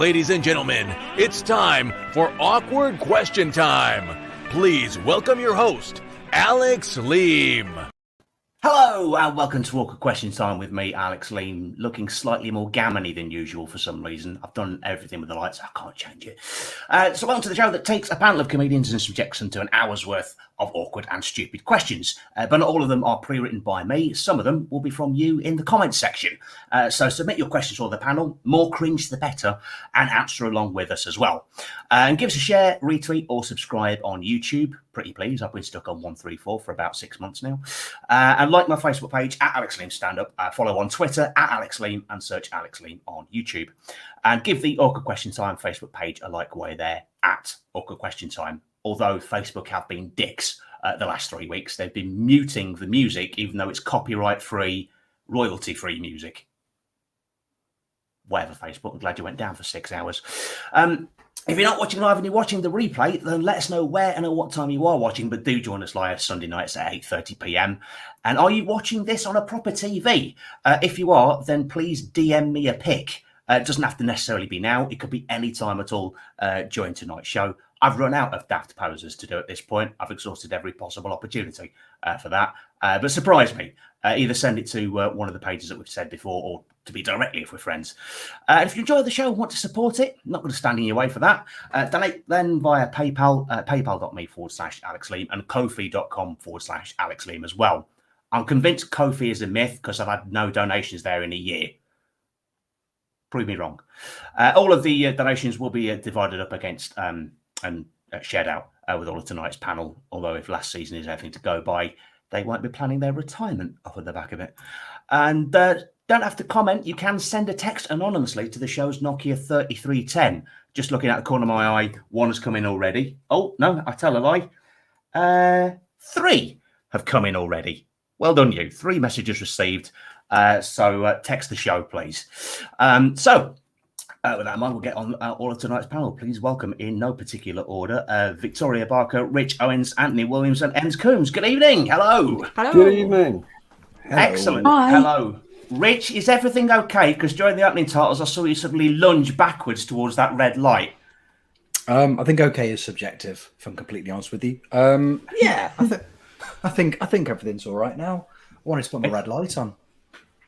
Ladies and gentlemen, it's time for Awkward Question Time. Please welcome your host, Alex Leam. Hello and welcome to Awkward Question Time with me, Alex Leam, looking slightly more gammony than usual for some reason. I've done everything with the lights, I can't change it. So welcome to the show that takes a panel of comedians and subjects them to an hour's worth of awkward and stupid questions. But not all of them are pre-written by me. Some of them will be from you in the comments section. So submit your questions for the panel, more cringe the better, and answer along with us as well. And give us a share, retweet or subscribe on YouTube. Pretty please, I've been stuck on 134 for about 6 months now. And like my Facebook page at Alex Leam Stand Up, follow on Twitter at Alex Leam and search Alex Leam on YouTube. And give the Awkward Question Time Facebook page a like away there at Awkward Question Time. Although Facebook have been dicks the last 3 weeks. They've been muting the music, even though it's copyright-free, royalty-free music. Whatever, Facebook. I'm glad you went down for 6 hours. If you're not watching live and you're watching the replay, then let us know where and at what time you are watching. But do join us live Sunday nights at 8:30 p.m. And are you watching this on a proper TV? If you are, then please DM me a pic. It doesn't have to necessarily be now. It could be any time at all during tonight's show. I've run out of daft poses to do at this point. I've exhausted every possible opportunity for that. But surprise me. Either send it to one of the pages that we've said before or to me directly if we're friends. If you enjoy the show and want to support it, I'm not going to stand in your way for that. Donate then via PayPal, paypal.me/Alex Leam and Ko-fi.com/Alex Leam as well. I'm convinced Ko-fi is a myth because I've had no donations there in a year. Prove me wrong. All of the donations will be divided up against and shared out with all of tonight's panel. Although if last season is anything to go by, they won't be planning their retirement off of the back of it. And don't have to comment. You can send a text anonymously to the show's Nokia 3310. Just looking at the corner of my eye, one has come in already. Oh, no, I tell a lie. 3 have come in already. Well done, you. 3 messages received. So text the show, please. With that in mind, we'll get on all of tonight's panel. Please welcome, in no particular order, Victoria Barker, Rich Owens, Anthony Williams, and Ens Coombes. Good evening. Hello. Hello. Good evening. Hello. Excellent. Hi. Hello. Rich, is everything okay? Because during the opening titles, I saw you suddenly lunge backwards towards that red light. I think okay is subjective, if I'm completely honest with you. Yeah, I think everything's all right now. I wanted to put my red light on.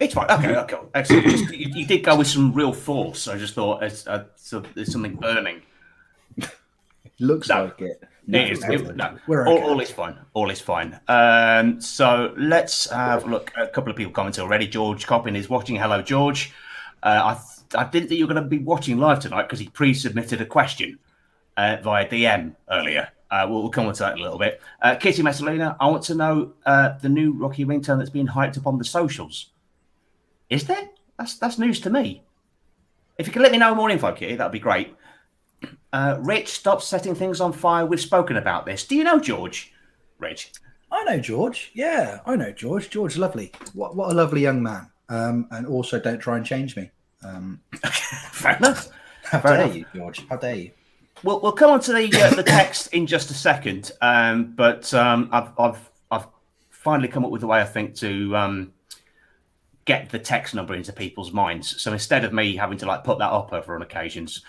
It's fine. Okay, cool. Excellent. You did go with some real force. I just thought there's something burning. Looks like it. No, It is. No, we're okay. All is fine. All is fine. So let's have a look. A couple of people commented already. George Coppin is watching. Hello, George. I didn't think you were going to be watching live tonight because he pre-submitted a question via DM earlier. We'll come on to that in a little bit. Kitty Messalina, I want to know the new Rocky ringtone that's been hyped up on the socials. Is there? That's news to me. If you can let me know more info, Kitty, that'd be great. Rich, stop setting things on fire. We've spoken about this. Do you know George? Rich? I know George. Yeah, I know George. George's lovely. What a lovely young man. And also, don't try and change me. Fair enough. How dare you, George? How dare you? We'll come on to the text in just a second. But I've finally come up with a way I think to get the text number into people's minds. So instead of me having to put that up over on occasions,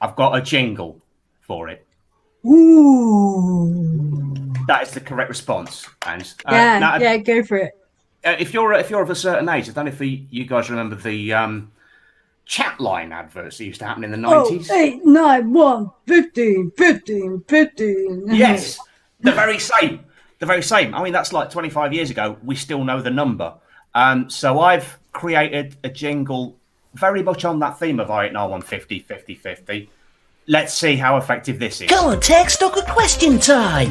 I've got a jingle for it. Ooh. That is the correct response. And yeah, go for it. If you're of a certain age, I don't know if you guys remember the chat line adverts that used to happen in the 90s. 8, 9, 1, 15, 15, 15. Yes, the very same. The very same. I mean, that's like 25 years ago. We still know the number. So I've created a jingle very much on that theme of 8, 9, 1, 50, 50, 50. Let's see how effective this is. Come on, text Awkward Question Time.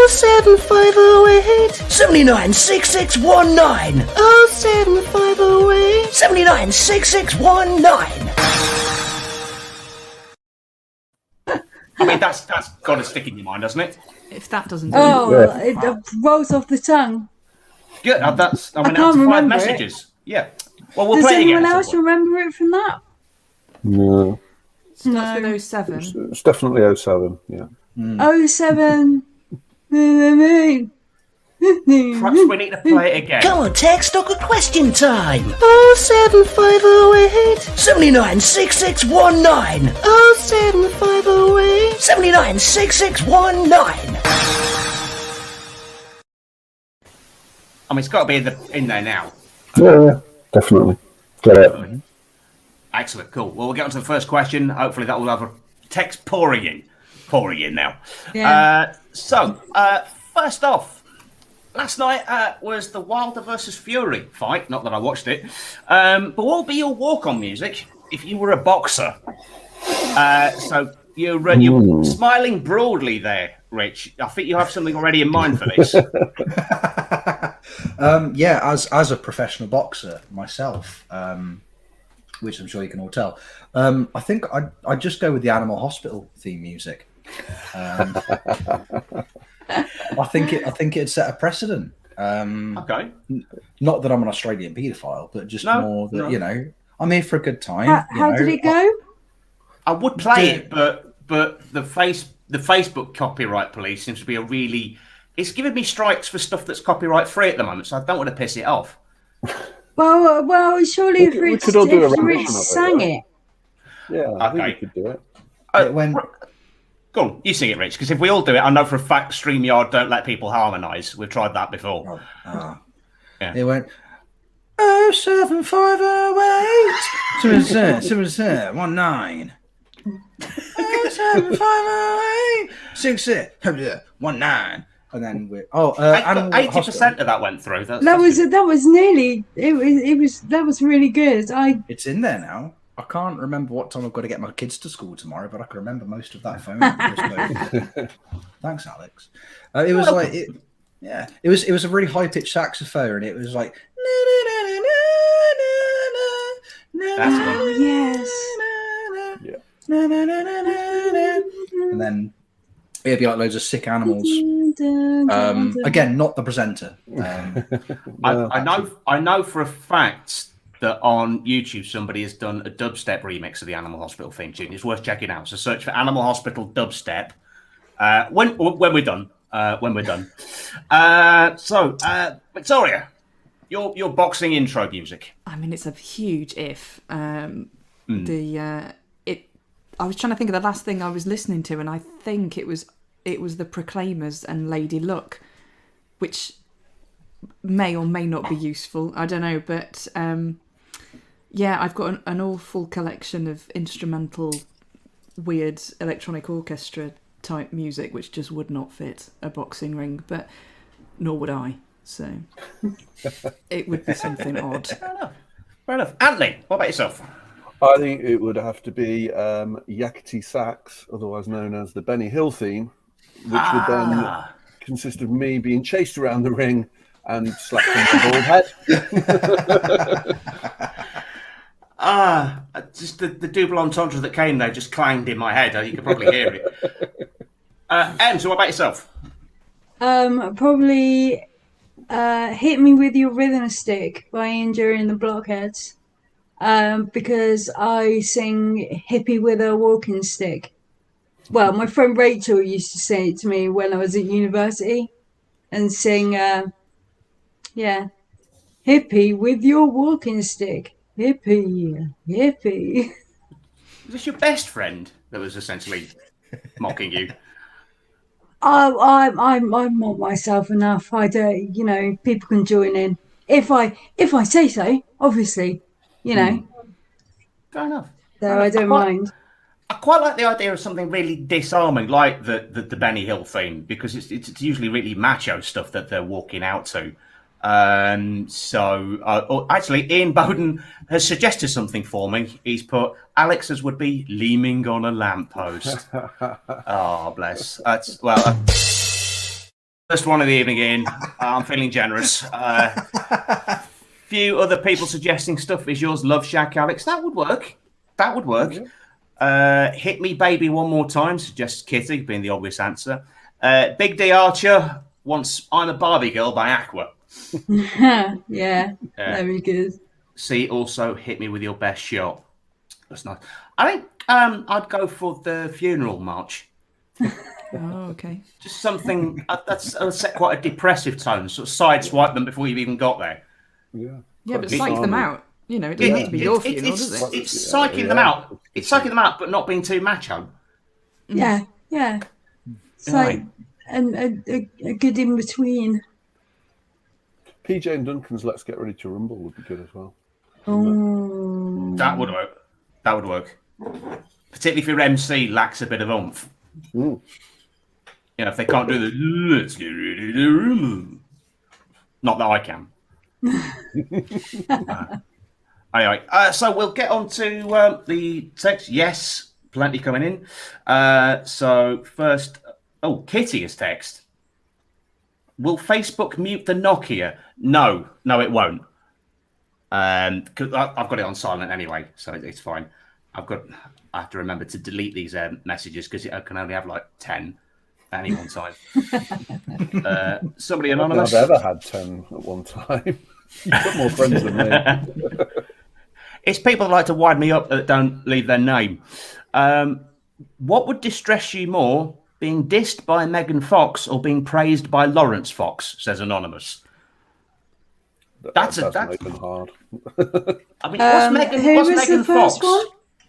07508 796619. 07508 796619. I mean, that's got to stick in your mind, doesn't it? If that doesn't do it. Yeah. It rolls off the tongue. Good. I went can't out to 5 remember messages. Yeah. Well, we'll Does play it again. anyone else remember it from that? No. That's with 07. It's definitely 07, yeah. 07. Perhaps we need to play it again. Come on, text talk a question time. 07508 796619. 07508 796619. I mean, it's got to be in there now. Yeah, definitely. Got it. Excellent, cool. Well, we'll get on to the first question. Hopefully that will have a text pouring in now. Yeah. First off, last night was the Wilder versus Fury fight. Not that I watched it. But what would be your walk-on music if you were a boxer? So you're smiling broadly there, Rich. I think you have something already in mind for this. Yeah, as a professional boxer myself, which I'm sure you can all tell, I think I'd just go with the Animal Hospital theme music. I think it'd set a precedent. Okay. Not that I'm an Australian paedophile, but just more that I'm here for a good time. How did it go? I would play it, but the Facebook copyright police seems to be it's giving me strikes for stuff that's copyright free at the moment, so I don't want to piss it off. Well, surely if we could all do a rendition Rich of it, sang right? it. Yeah, I think we could do it. Go on, you sing it, Rich, because if we all do it, I know for a fact StreamYard don't let people harmonise. We've tried that before. Yeah. It went 07508 19 07508 6619. And then we're 80% of that went through. That was nearly. That was really good. It's in there now. I can't remember what time I've got to get my kids to school tomorrow, but I can remember most of that phone. Thanks, Alex. It was it was a really high pitched saxophone, and it was like. Yes. And then it'd be like loads of sick animals. Again, not the presenter. I know for a fact that on YouTube somebody has done a dubstep remix of the Animal Hospital theme tune. It's worth checking out. So search for Animal Hospital dubstep. When we're done. Victoria, your boxing intro music. I mean, it's a huge if. I was trying to think of the last thing I was listening to, and I think it was the Proclaimers and Lady Luck, which may or may not be useful. I don't know, but I've got an awful collection of instrumental, weird electronic orchestra type music, which just would not fit a boxing ring, but nor would I. So it would be something odd. Fair enough. Anthony, what about yourself? I think it would have to be Yakety Sax, otherwise known as the Benny Hill theme, which would then consist of me being chased around the ring and slapped on my bald head. Just the double entendre that came there just clanged in my head. You could probably hear it. So what about yourself? Probably Hit Me With Your Rhythm Stick by Injury and the Blockheads. Because I sing hippie with a walking stick. Well, my friend Rachel used to say it to me when I was at university and sing, hippie with your walking stick. Hippie. Was this your best friend that was essentially mocking you? I'm not myself enough. I don't, people can join in. If I say so, obviously. Fair enough. So I don't mind. I quite like the idea of something really disarming, like the Benny Hill theme, because it's usually really macho stuff that they're walking out to. Actually, Ian Bowden has suggested something for me. He's put Alex's would be leaning on a lamppost. Oh, bless. First one of the evening in. I'm feeling generous. Few other people suggesting stuff. Is yours Love Shack, Alex? That would work. Hit Me Baby One More Time, suggests Kitty, being the obvious answer. Big D Archer wants I'm a Barbie Girl by Aqua. Yeah, very good. See, also Hit Me With Your Best Shot. That's nice. I think I'd go for the Funeral March. Oh, okay. Just something that's set quite a depressive tone. Sort of sideswipe them before you've even got there. Yeah. Yeah, but Quite psych them disarming. out. You know, it doesn't have to be your funeral, does it? It's psyching them out. It's psyching them out, but not being too macho. Yeah. It's like a good in between. PJ and Duncan's Let's Get Ready to Rumble would be good as well. Oh, That would work. That would work. Particularly if your MC lacks a bit of oomph. Mm. You know, if they can't do the let's get ready to rumble. Not that I can. Anyway, so we'll get on to the text. Yes, plenty coming in. So first, Kitty has text. Will Facebook mute the Nokia? No, it won't. 'Cause I've got it on silent anyway, so it's fine. I have to remember to delete these messages because I can only have like 10 at any one time. Somebody anonymous. I've ever had 10 at one time. You've got more friends than me. It's people that like to wind me up that don't leave their name. What would distress you more, being dissed by Megan Fox or being praised by Lawrence Fox? Says anonymous. That's not even hard. I mean, what's Megan Fox? One?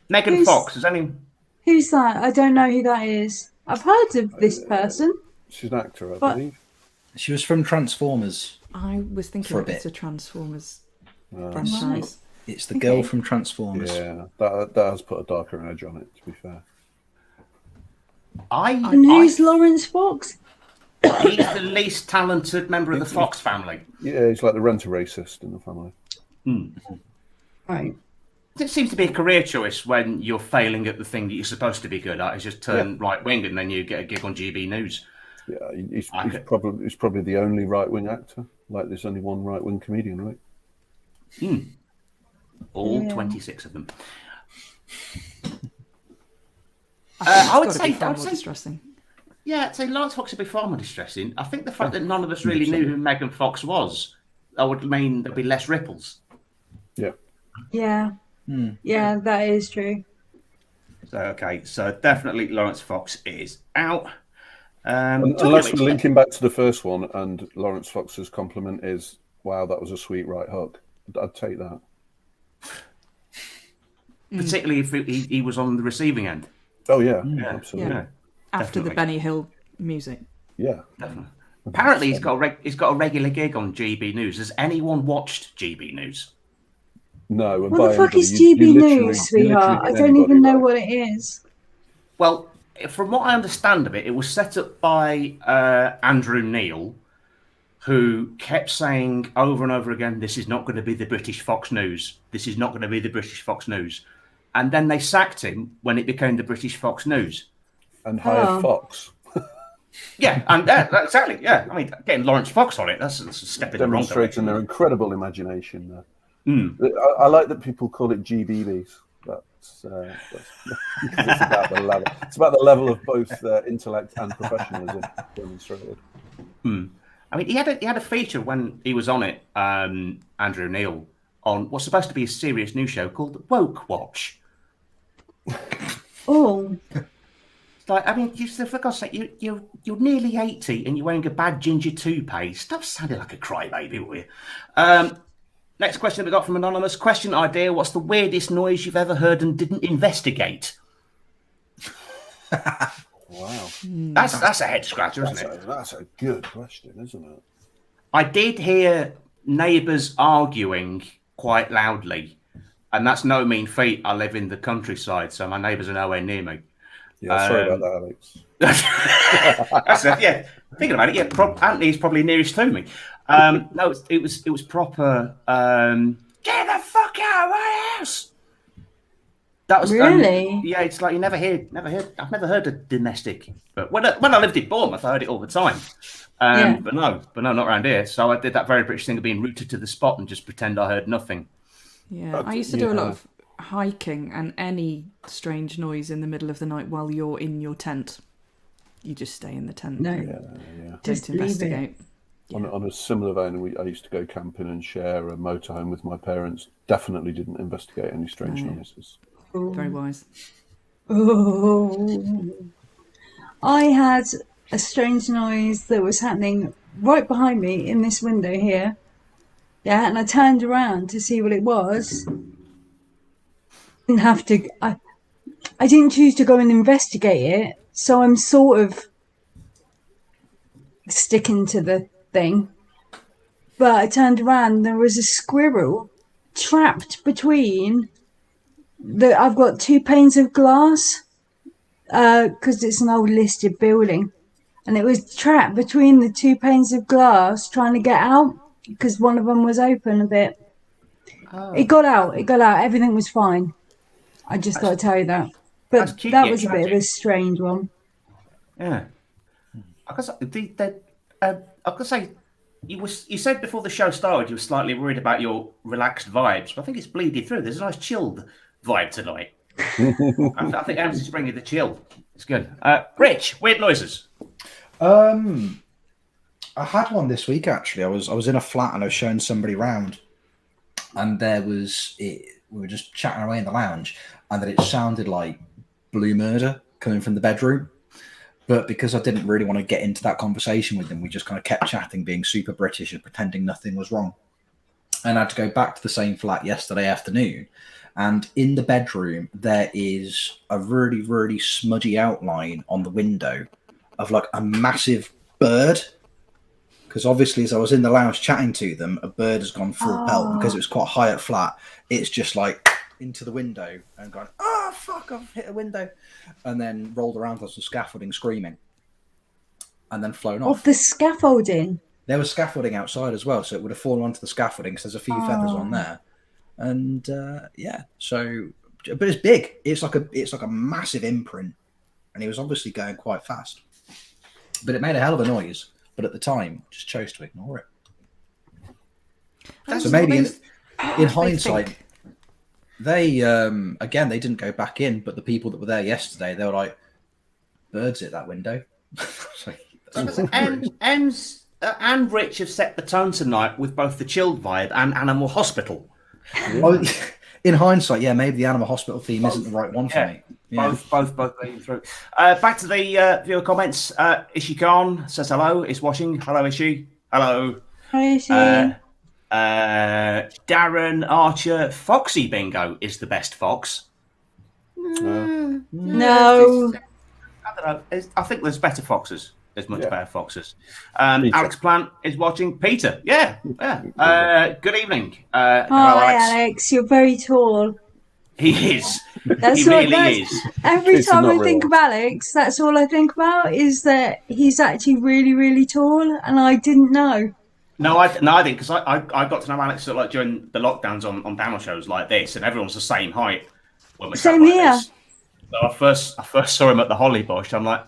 Megan Fox. Is any? Who's that? I don't know who that is. I've heard of this person. She's an actor, I believe. She was from Transformers. I was thinking For a it's bit. a Transformers Right. franchise. It's the girl from Transformers. Yeah, that has put a darker edge on it, to be fair. And who's Lawrence Fox? He's the least talented member of the Fox family. Yeah, he's like the rent-a-racist in the family. Right. It seems to be a career choice when you're failing at the thing that you're supposed to be good at. It's just turn right-wing and then you get a gig on GB News. Yeah, he's probably the only right-wing actor. Like, there's only one right-wing comedian, right? All 26 of them. I would say distressing. Yeah, I'd say Lawrence Fox would be far more distressing. I think the fact that none of us really knew who Megan Fox was, that would mean there'd be less ripples. Yeah. Yeah. Yeah, that is true. So definitely Lawrence Fox is out. Unless we're linking back to the first one and Lawrence Fox's compliment is, wow, that was a sweet right hook. I'd take that. Particularly if he was on the receiving end. Oh, yeah, absolutely. Yeah. After the Benny Hill music. Yeah. Definitely. Apparently, he's got a regular gig on GB News. Has anyone watched GB News? No. What the fuck is GB News, sweetheart? I don't even know what it is. Well, from what I understand of it, it was set up by Andrew Neil, who kept saying over and over again, this is not going to be the British Fox News. This is not going to be the British Fox News. And then they sacked him when it became the British Fox News. And hired Fox. Yeah, and exactly. Yeah, I mean, getting Lawrence Fox on it, that's a step in the wrong direction. Demonstrating their incredible imagination there. I like that people call it GBBs. That's it's about the level. It's about the level of both intellect and professionalism demonstrated. I mean, he had a feature when he was on it, Andrew Neil, on what's supposed to be a serious news show called Woke Watch. Oh. Like, I mean, for God's sake, you're nearly 80 and you're wearing a bad ginger toupee. Stop sounding like a crybaby, will you? Next question we got from Anonymous. Question idea, what's the weirdest noise you've ever heard and didn't investigate? Wow. That's a head scratcher, isn't it? That's a good question, isn't it? I did hear neighbours arguing quite loudly, and that's no mean feat. I live in the countryside, so my neighbours are nowhere near me. Yeah, sorry about that, Alex. Yeah, thinking about it, yeah, Anthony's probably nearest to me. No, it was proper. Get the fuck out of my house! That was really. Yeah, it's like you never heard. I've never heard of domestic, but when I lived in Bournemouth, I heard it all the time. But no, not around here. So I did that very British thing of being rooted to the spot and just pretend I heard nothing. Yeah, I used to do a lot of hiking, and any strange noise in the middle of the night while you're in your tent, you just stay in the tent. No, just investigate. Yeah. On a similar vein, I used to go camping and share a motorhome with my parents. Definitely didn't investigate any strange noises. Very wise. Oh. I had a strange noise that was happening right behind me in this window here. Yeah, and I turned around to see what it was. Didn't have to. I didn't choose to go and investigate it, so I'm sort of sticking to the thing. But I turned around, and there was a squirrel trapped between I've got 2 panes of glass because it's an old listed building, and it was trapped between the 2 panes of glass trying to get out because one of them was open a bit. It got out. Everything was fine. I just thought I'd tell you that. But that was a bit of a strange one. Yeah. I could say you said before the show started you were slightly worried about your relaxed vibes, but I think it's bleeding through. There's a nice chilled vibe tonight. I think Owens is bringing the chill. It's good. Rich, weird noises. I had one this week actually. I was in a flat and I was showing somebody around, and we were just chatting away in the lounge, and that it sounded like Blue Murder coming from the bedroom. But because I didn't really want to get into that conversation with them, we just kind of kept chatting, being super British and pretending nothing was wrong. And I had to go back to the same flat yesterday afternoon. And in the bedroom, there is a really, really smudgy outline on the window of like a massive bird. Because obviously, as I was in the lounge chatting to them, a bird has gone full pelt because it was quite high at flat. It's just like into the window and gone, oh, fuck, I've hit a window. And then rolled around on some scaffolding screaming. And then flown off. Of the scaffolding? There was scaffolding outside as well, so it would have fallen onto the scaffolding because there's a few feathers on there. And yeah, so, but it's big. It's like a massive imprint. And he was obviously going quite fast. But it made a hell of a noise. But at the time, just chose to ignore it. So maybe in hindsight, they again, they didn't go back in, but the people that were there yesterday, they were like, birds at that window. And Rich have set the tone tonight with both the chilled vibe and Animal Hospital. Well, in hindsight, yeah, maybe the Animal Hospital theme isn't the right one for me. Yeah. Both going through. Back to the viewer comments. Ishi Khan says hello. Is watching. Hello, Ishi. Hello. Hi, Ishi. Darren Archer. Foxy Bingo is the best fox. No. I don't know. I think there's better foxes. There's much better foxes. Alex Plant is watching. Peter. Yeah. Good evening. Hi, hello, Alex. You're very tall. He is. That's he what, really is. Every time I think of Alex, that's all I think about is that he's actually really, really tall, and I didn't know. No, I didn't, because I got to know Alex like during the lockdowns on panel shows like this, and everyone's the same height. When we Same like here. This. So I first saw him at the Holly Bush. I'm like,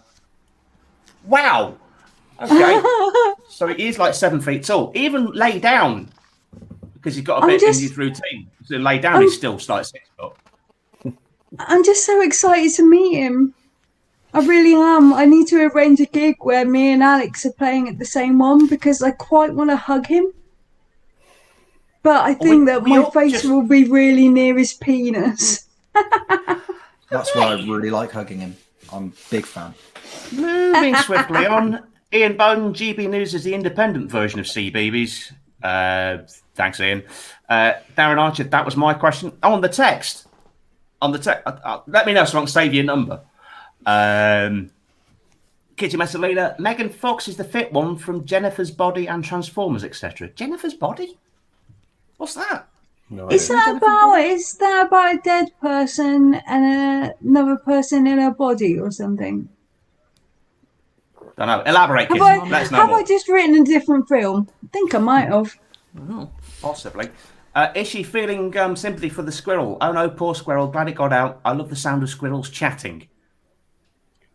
wow. Okay. So he is like 7 feet tall. Even lay down, because he's got a bit in his routine. So lay down, he's still like 6 foot. I'm just so excited to meet him. I really am. I need to arrange a gig where me and Alex are playing at the same one because I quite want to hug him. But I think that my face will be really near his penis. That's why I really like hugging him. I'm a big fan. Moving swiftly on, Ian Bone, GB News is the independent version of CBeebies. Thanks, Ian. Darren Archer, that was my question. On the text. Let me know so I can save your number. Kitty Messalina, Megan Fox is the fit one from Jennifer's Body and Transformers, etc. Jennifer's Body? What's that? No, Is that about a dead person and another person in a body or something? Don't know. Elaborate, Kitty. Let us know Have more. I just written a different film? I think I might have. Oh, possibly. Is she feeling sympathy for the squirrel? Oh no, poor squirrel. Glad it got out. I love the sound of squirrels chatting.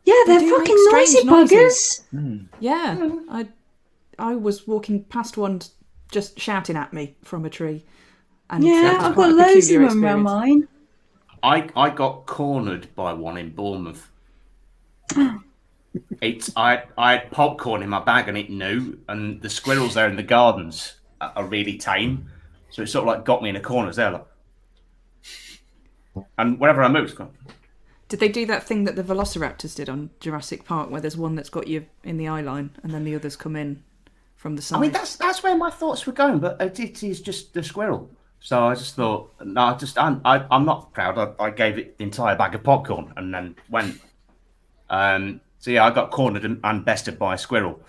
Yeah, they're do fucking make noisy strange noises. buggers. Yeah, I was walking past one just shouting at me from a tree. And Yeah, that was I've quite got a loads of peculiar them around experience. mine. I got cornered by one in Bournemouth. I had popcorn in my bag and it knew, and the squirrels there in the gardens are really tame, so it sort of like got me in the corners there, like. And whenever I moved, Did they do that thing that the Velociraptors did on Jurassic Park, where there's one that's got you in the eye line, and then the others come in from the side? I mean, that's where my thoughts were going, but it is just the squirrel. So I just thought, no, I'm not proud. I gave it the entire bag of popcorn and then went. So yeah, I got cornered and bested by a squirrel.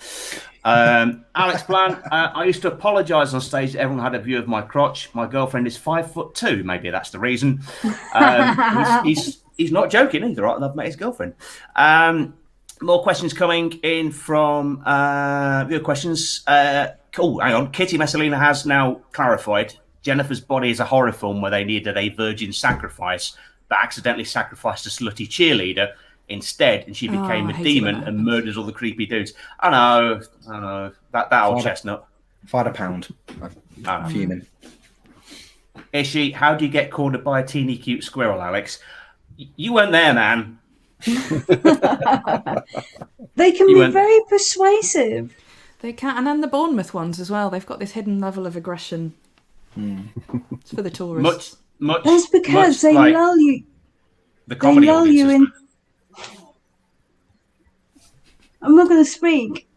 Alex Bland, I used to apologise on stage that everyone had a view of my crotch. My girlfriend is 5'2". Maybe that's the reason. He's not joking either. Right? I've met his girlfriend. More questions coming in from viewer questions. Hang on. Kitty Messalina has now clarified. Jennifer's Body is a horror film where they needed a virgin sacrifice, but accidentally sacrificed a slutty cheerleader instead, and she became a demon and murders all the creepy dudes. I know. That old chestnut. If I had a pound, I'm fuming. Ishi, how do you get cornered by a teeny cute squirrel, Alex? You weren't there, man. They can be very persuasive. They can, and then the Bournemouth ones as well. They've got this hidden level of aggression. It's for the tourists. That's because they like lull you. The comedy they lull you in. I'm not going to speak.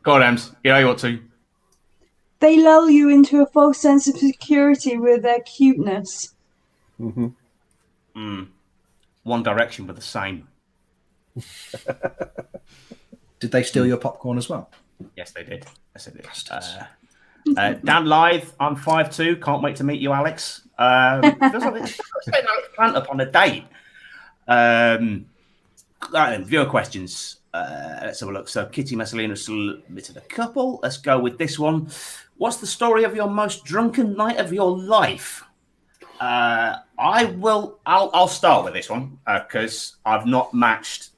Go on, Ems. Yeah, you want to. They lull you into a false sense of security with their cuteness. One Direction were the same. Did they steal your popcorn as well? Yes, they did. Yes, they did. Dan Live, I'm 5'2". Can't wait to meet you, Alex. Feels like it's setting Alex Plant up on a date. Right then, viewer questions. Let's have a look. So Kitty Messalina submitted a couple. Let's go with this one. What's the story of your most drunken night of your life? I'll start with this one because I've not matched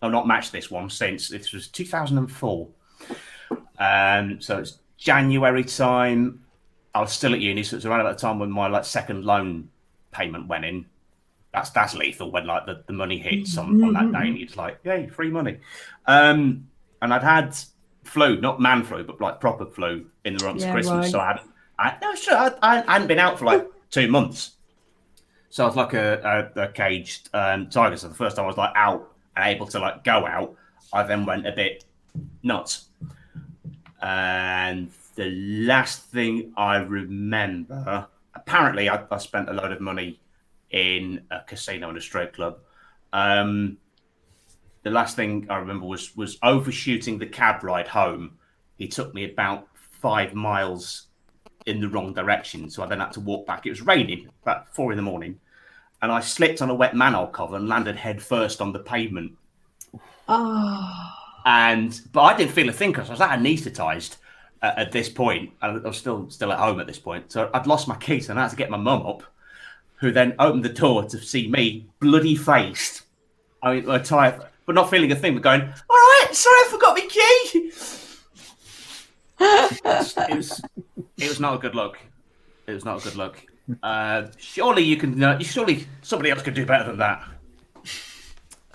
this one since it was 2004. So it's January time. I was still at uni, so it's around about the time when my second loan payment went in. That's lethal when the money hits on that day, and it's like, yay, free money. And I'd had flu, not man flu, but proper flu in the run to Christmas. Right. So I hadn't been out for 2 months. So I was like a caged tiger. So the first time I was out and able to go out, I then went a bit nuts. And the last thing I remember, apparently I spent a load of money in a casino and a strip club. The last thing I remember was overshooting the cab ride home. He took me about 5 miles in the wrong direction, so I then had to walk back. It was raining, about 4 a.m, and I slipped on a wet manhole cover and landed head first on the pavement. Oh. But I didn't feel a thing because I was anaesthetised at this point. I was still at home at this point, so I'd lost my keys and I had to get my mum up, who then opened the door to see me bloody faced. I mean, tired, but not feeling a thing, but going, "All right, sorry, I forgot my key." It was not a good look. It was not a good look. Surely you can. Surely somebody else could do better than that.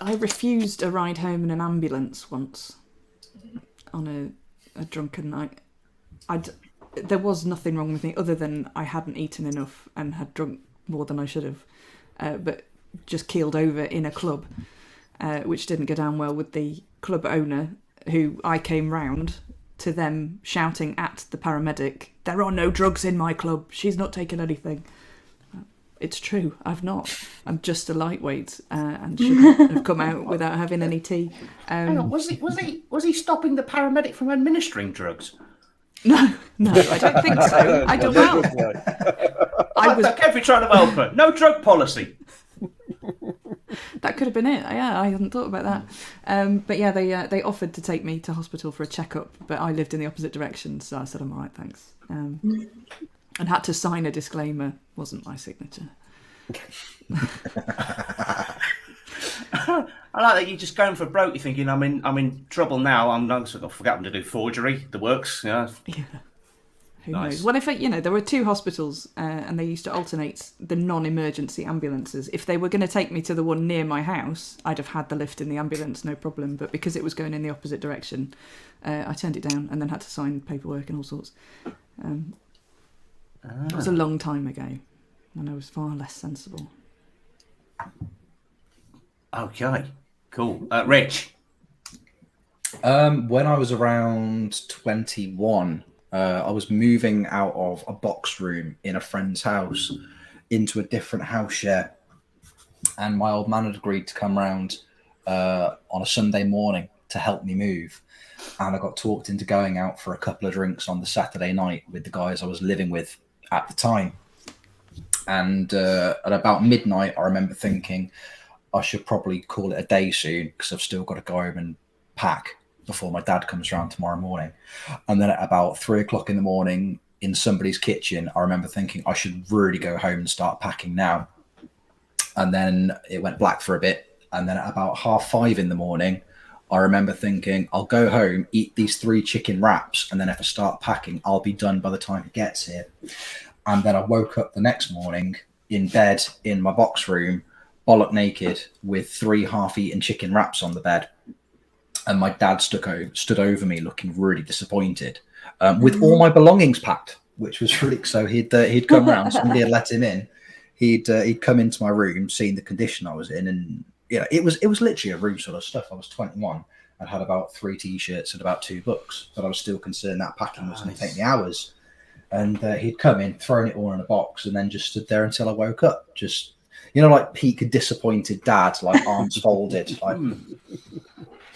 I refused a ride home in an ambulance once on a drunken night. There was nothing wrong with me other than I hadn't eaten enough and had drunk more than I should have, but just keeled over in a club, which didn't go down well with the club owner, who I came round to them shouting at the paramedic, "There are no drugs in my club. She's not taken anything." It's true, I've not. I'm just a lightweight and shouldn't have come out without having any tea. Hang on, was he stopping the paramedic from administering drugs? No, I don't think so. I don't know. I was carefully trying to help her. No drug policy. That could have been it. Yeah, I hadn't thought about that. But yeah, they offered to take me to hospital for a checkup, but I lived in the opposite direction, so I said, "I'm all right, thanks." And had to sign a disclaimer. Wasn't my signature. I like that you're just going for broke. You're thinking, I'm in trouble now. I'm not going to forget them to do forgery. The works, yeah. Who knows? Well, if there were 2 hospitals and they used to alternate the non-emergency ambulances. If they were going to take me to the one near my house, I'd have had the lift in the ambulance, no problem. But because it was going in the opposite direction, I turned it down and then had to sign paperwork and all sorts. It was a long time ago, and I was far less sensible. Okay, cool. Rich? When I was around 21, I was moving out of a box room in a friend's house into a different house share. And my old man had agreed to come round on a Sunday morning to help me move. And I got talked into going out for a couple of drinks on the Saturday night with the guys I was living with at the time. And at about midnight, I remember thinking I should probably call it a day soon because I've still got to go home and pack before my dad comes around tomorrow morning. And then at about 3 o'clock in the morning in somebody's kitchen, I remember thinking I should really go home and start packing now. And then it went black for a bit. And then at about 5:30 in the morning, I remember thinking, I'll go home, eat these 3 chicken wraps, and then if I start packing, I'll be done by the time it gets here. And then I woke up the next morning in bed in my box room, bollock naked, with 3 half-eaten chicken wraps on the bed. And my dad stood over me looking really disappointed, with all my belongings packed, which was really... So he'd come round, somebody had let him in. He'd come into my room, seen the condition I was in, and it was literally a room full of stuff. I was 21 and had about 3 t-shirts and about 2 books, but I was still concerned that packing was going to take me hours. And he'd come in, thrown it all in a box, and then just stood there until I woke up. Just, like peak disappointed dad, like arms folded. Like...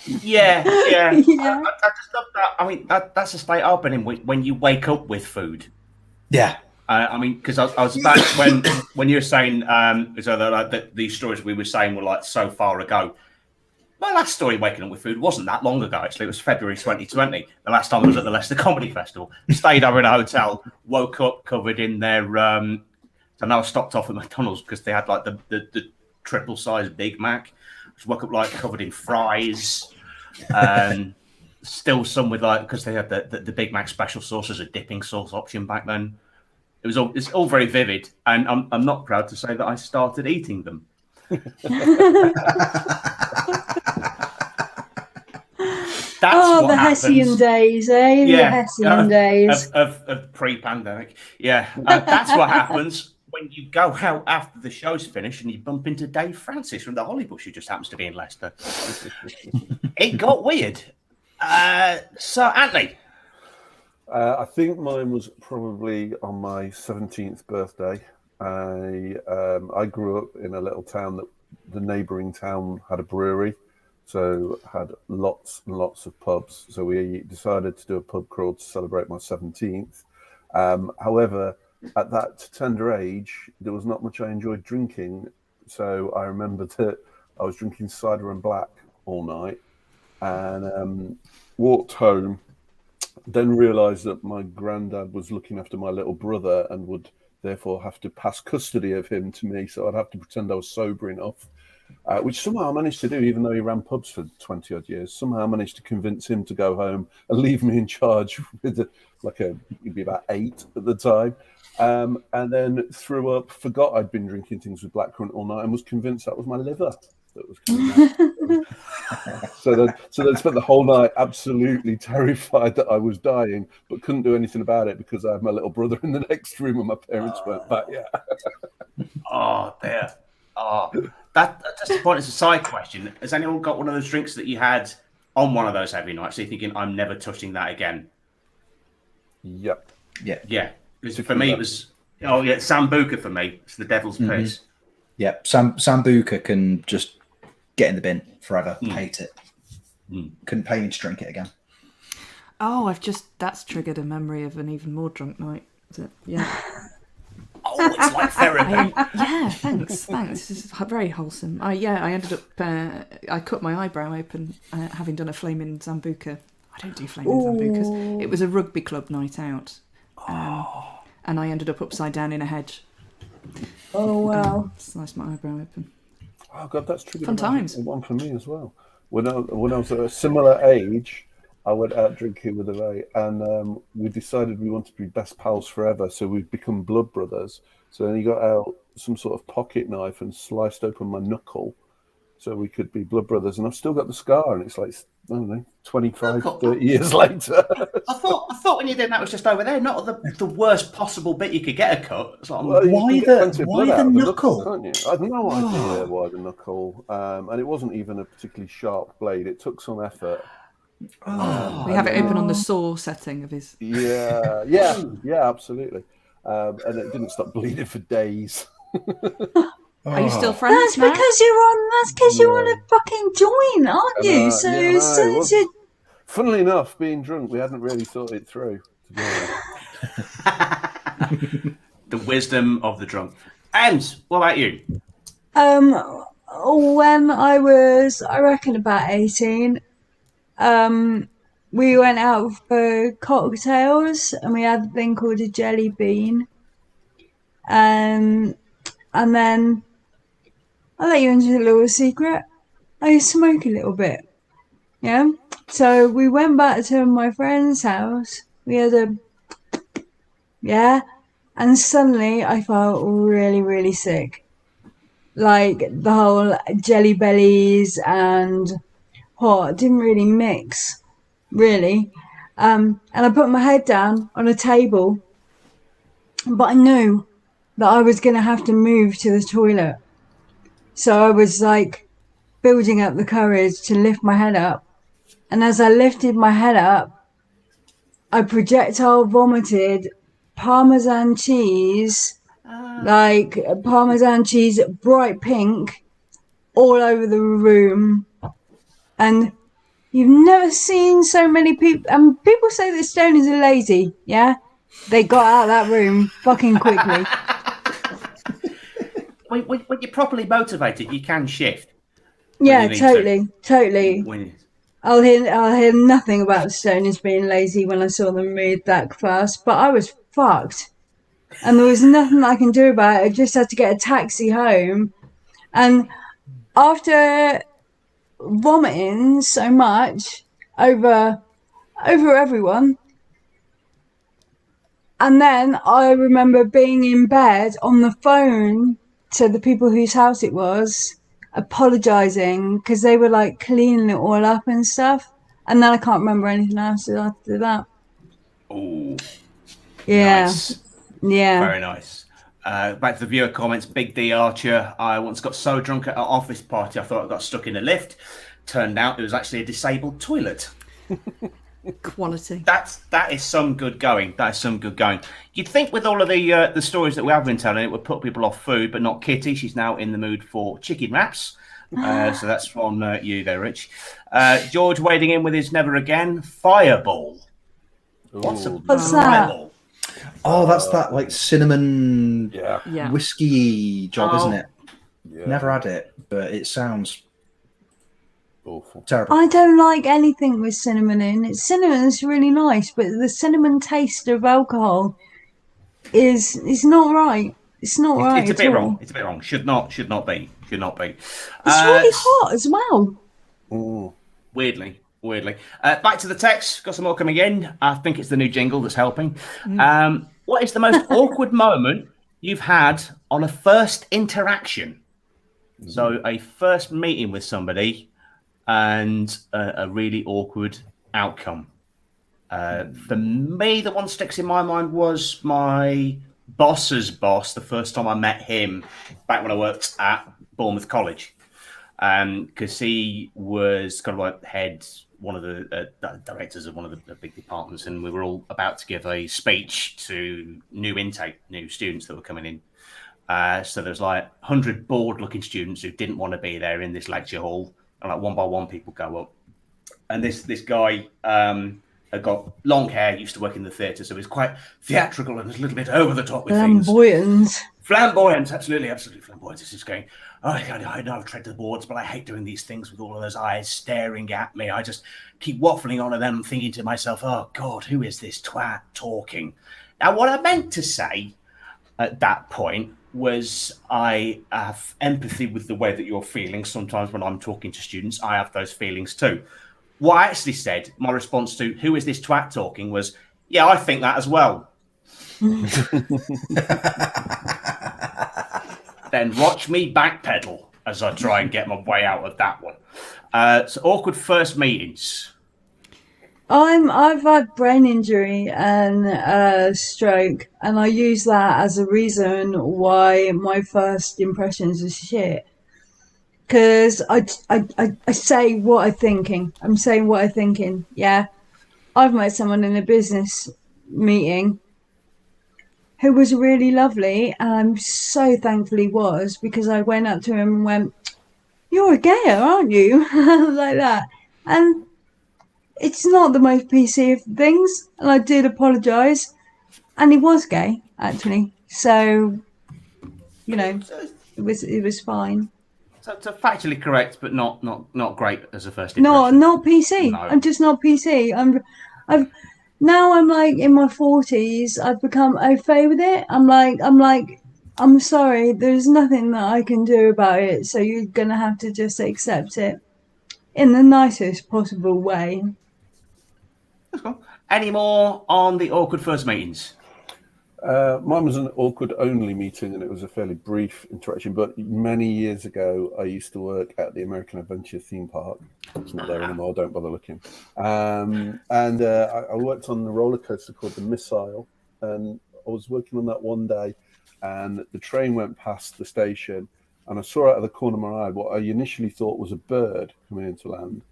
Yeah. Yeah. I just love that. I mean, that's a state I've been in when you wake up with food. Yeah. I mean, because I was back when you were saying these stories we were saying were like so far ago. My last story waking up with food wasn't that long ago, actually. It was February 2020. The last time I was at the Leicester Comedy Festival. Stayed over in a hotel, woke up covered in their... so now I stopped off at McDonald's because they had like the triple-sized Big Mac. Just woke up like covered in fries. Still some with like... Because they had the Big Mac special sauce as a dipping sauce option back then. It's all very vivid. And I'm not proud to say that I started eating them. That's the Hessian days, eh? The Hessian days of pre-pandemic. Yeah, that's what happens when you go out after the show's finished and you bump into Dave Francis from the Hollybush, who just happens to be in Leicester. It got weird. So, Anthony. I think mine was probably on my 17th birthday. I grew up in a little town that the neighbouring town had a brewery, so had lots and lots of pubs. So we decided to do a pub crawl to celebrate my 17th. However, at that tender age, there was not much I enjoyed drinking. So I remember that I was drinking cider and black all night and walked home, then realised that my granddad was looking after my little brother and would therefore have to pass custody of him to me, so I'd have to pretend I was sober enough, which somehow I managed to do, even though he ran pubs for 20 odd years. Somehow I managed to convince him to go home and leave me in charge with he'd be about 8 at the time, and then threw up, forgot I'd been drinking things with blackcurrant all night and was convinced that was my liver that was coming out. So then spent the whole night absolutely terrified that I was dying, but couldn't do anything about it because I had my little brother in the next room and my parents weren't back yet. Oh, there. Oh, that's just a point. It's a side question. Has anyone got one of those drinks that you had on one of those heavy nights? So you're thinking, I'm never touching that again? Yep. Yeah. Because for me, it was, Sambuca for me. It's the devil's piss. Yeah, Sambuca can just get in the bin forever. Hate it. Couldn't pay me to drink it again. Oh, that's triggered a memory of an even more drunk night. Yeah. Oh, it's like therapy. Yeah, thanks. This is very wholesome. I ended up, I cut my eyebrow open having done a flaming Sambuca. I don't do flaming Sambucas. It was a rugby club night out. And I ended up upside down in a hedge. Oh, wow. Sliced my eyebrow open. Oh, God, that's triggered Fun times. one for me as well. When I was at a similar age, I went out drinking with a mate, and we decided we wanted to be best pals forever, so we've become blood brothers. So then he got out some sort of pocket knife and sliced open my knuckle, so we could be blood brothers. And I've still got the scar, and it's like, I don't know, 25, 30 years later. I thought when you did that was just over there, not the worst possible bit you could get a cut. It's like, Well, you Why can get the- plenty of why blood out the of knuckle? can't you? I had no idea why the knuckle, and it wasn't even a particularly sharp blade. It took some effort. We have it open on the saw setting of his. Yeah, absolutely. And it didn't stop bleeding for days. Are you still friends That's now? because you're on. That's because you're on a fucking joint, aren't you? I So know, as soon it as you Funnily enough, being drunk, we hadn't really thought it through, to be honest. the wisdom of the drunk. Owens, what about you? When I was, I reckon, about 18, we went out for cocktails and we had a thing called a jelly bean. And then I'll let you into a little secret. I smoke a little bit. Yeah. So we went back to my friend's house. We had and suddenly I felt really, really sick. Like the whole jelly bellies and hot didn't really mix, really. And I put my head down on a table, but I knew that I was going to have to move to the toilet. So I was like building up the courage to lift my head up. And as I lifted my head up, I projectile vomited Parmesan cheese, like Parmesan cheese, bright pink, all over the room. And you've never seen so many people. And people say that stoners are lazy, yeah? They got out of that room fucking quickly. When you're properly motivated, you can shift. Yeah, you need totally. I'll hear nothing about the stoners being lazy when I saw them move that fast, but I was fucked. And there was nothing I can do about it. I just had to get a taxi home. And after vomiting so much over everyone, and then I remember being in bed on the phone to the people whose house it was, apologising because they were like cleaning it all up and stuff. And then I can't remember anything else after that. Oh, yeah. Nice. Yeah. Very nice. Back to the viewer comments. Big D Archer. I once got so drunk at an office party I thought I got stuck in a lift. Turned out it was actually a disabled toilet. Quality. That is some good going. That is some good going. You'd think with all of the stories that we have been telling, it would put people off food, but not Kitty. She's now in the mood for chicken wraps. So that's from you there, Rich. George wading in with his never again Fireball. What's a What's Fireball? Oh, that's that like cinnamon Yeah. whiskey job, isn't it? Yeah. Never had it, but it sounds Awful. terrible. I don't like anything with cinnamon in. Cinnamon's really nice, but the cinnamon taste of alcohol is not right. It's not right. It's a bit at all. wrong. It's a bit wrong. Should not be. It's really hot as well. Ooh. Weirdly. Back to the text. Got some more coming in. I think it's the new jingle that's helping. What is the most awkward moment you've had on a first interaction? So a first meeting with somebody and a really awkward outcome. For me, the one that sticks in my mind was my boss's boss, the first time I met him back when I worked at Bournemouth College. Because he was kind of like one of the directors of one of the big departments, and we were all about to give a speech to new students that were coming in. So there's like 100 bored-looking students who didn't want to be there in this lecture hall, and like one by one people go up. And this guy had got long hair, used to work in the theatre, so he was quite theatrical and a little bit over the top with things. Flamboyant, absolutely flamboyant. This is going, oh God, I know I've tread the boards, but I hate doing these things with all of those eyes staring at me. I just keep waffling on at them, thinking to myself, oh God, who is this twat talking? Now, what I meant to say at that point was I have empathy with the way that you're feeling. Sometimes when I'm talking to students, I have those feelings too. What I actually said, my response to who is this twat talking was, yeah, I think that as well. Then watch me backpedal. as I try and get my way out of that one. So awkward first meetings. I've had brain injury and stroke, and I use that as a reason why my first impressions are shit. Because I say what I'm thinking. I'm saying what I'm thinking. Yeah, I've met someone in a business meeting who was really lovely, and I'm so thankful he was, because I went up to him and went, "You're a gayer, aren't you?" like that, and it's not the most PC of things, and I did apologise, and he was gay actually, so it was fine. So factually correct, but not great as a first impression. Not PC. No. I'm just not PC. I'm like in my 40s. I've become au fait with it. I'm sorry. There's nothing that I can do about it. So you're gonna have to just accept it in the nicest possible way. That's cool. Any more on the awkward first meetings? Mine was an awkward only meeting, and it was a fairly brief interaction. But many years ago, I used to work at the American Adventure theme park. It's not there anymore. Don't bother looking. And I worked on the roller coaster called the Missile, and I was working on that one day, and the train went past the station, and I saw out of the corner of my eye what I initially thought was a bird coming into land,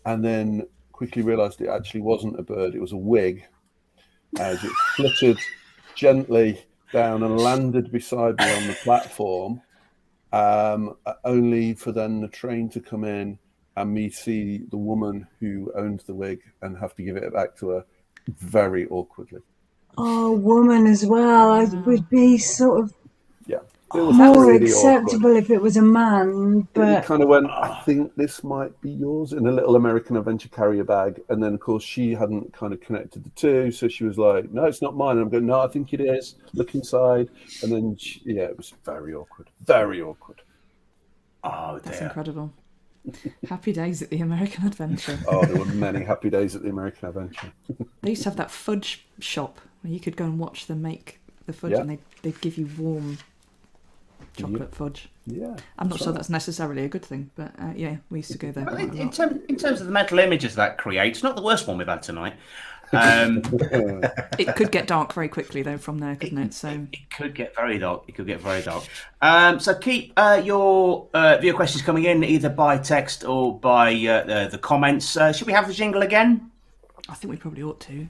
and then quickly realised it actually wasn't a bird; it was a wig, as it fluttered gently down and landed beside me on the platform, only for then the train to come in and me see the woman who owned the wig and have to give it back to her very awkwardly. Oh, woman as well. I would be sort of it was more really acceptable awkward. if it was a man, but it kind of went, I think this might be yours, in a little American Adventure carrier bag. And then, of course, she hadn't kind of connected the two. So she was like, no, it's not mine. And I'm going, no, I think it is. Look inside. And then, it was very awkward. Very awkward. Oh, that's incredible. Happy days at the American Adventure. Oh, there were many happy days at the American Adventure. They used to have that fudge shop where you could go and watch them make the fudge, and they'd give you warm chocolate fudge. Yeah, I'm not sure that's necessarily a good thing, but we used to go there. In terms of the mental images that creates, not the worst one we've had tonight. It could get dark very quickly though from there, couldn't it? So it could get very dark. So keep your viewer questions coming in either by text or by the comments. Should we have the jingle again? I think we probably ought to.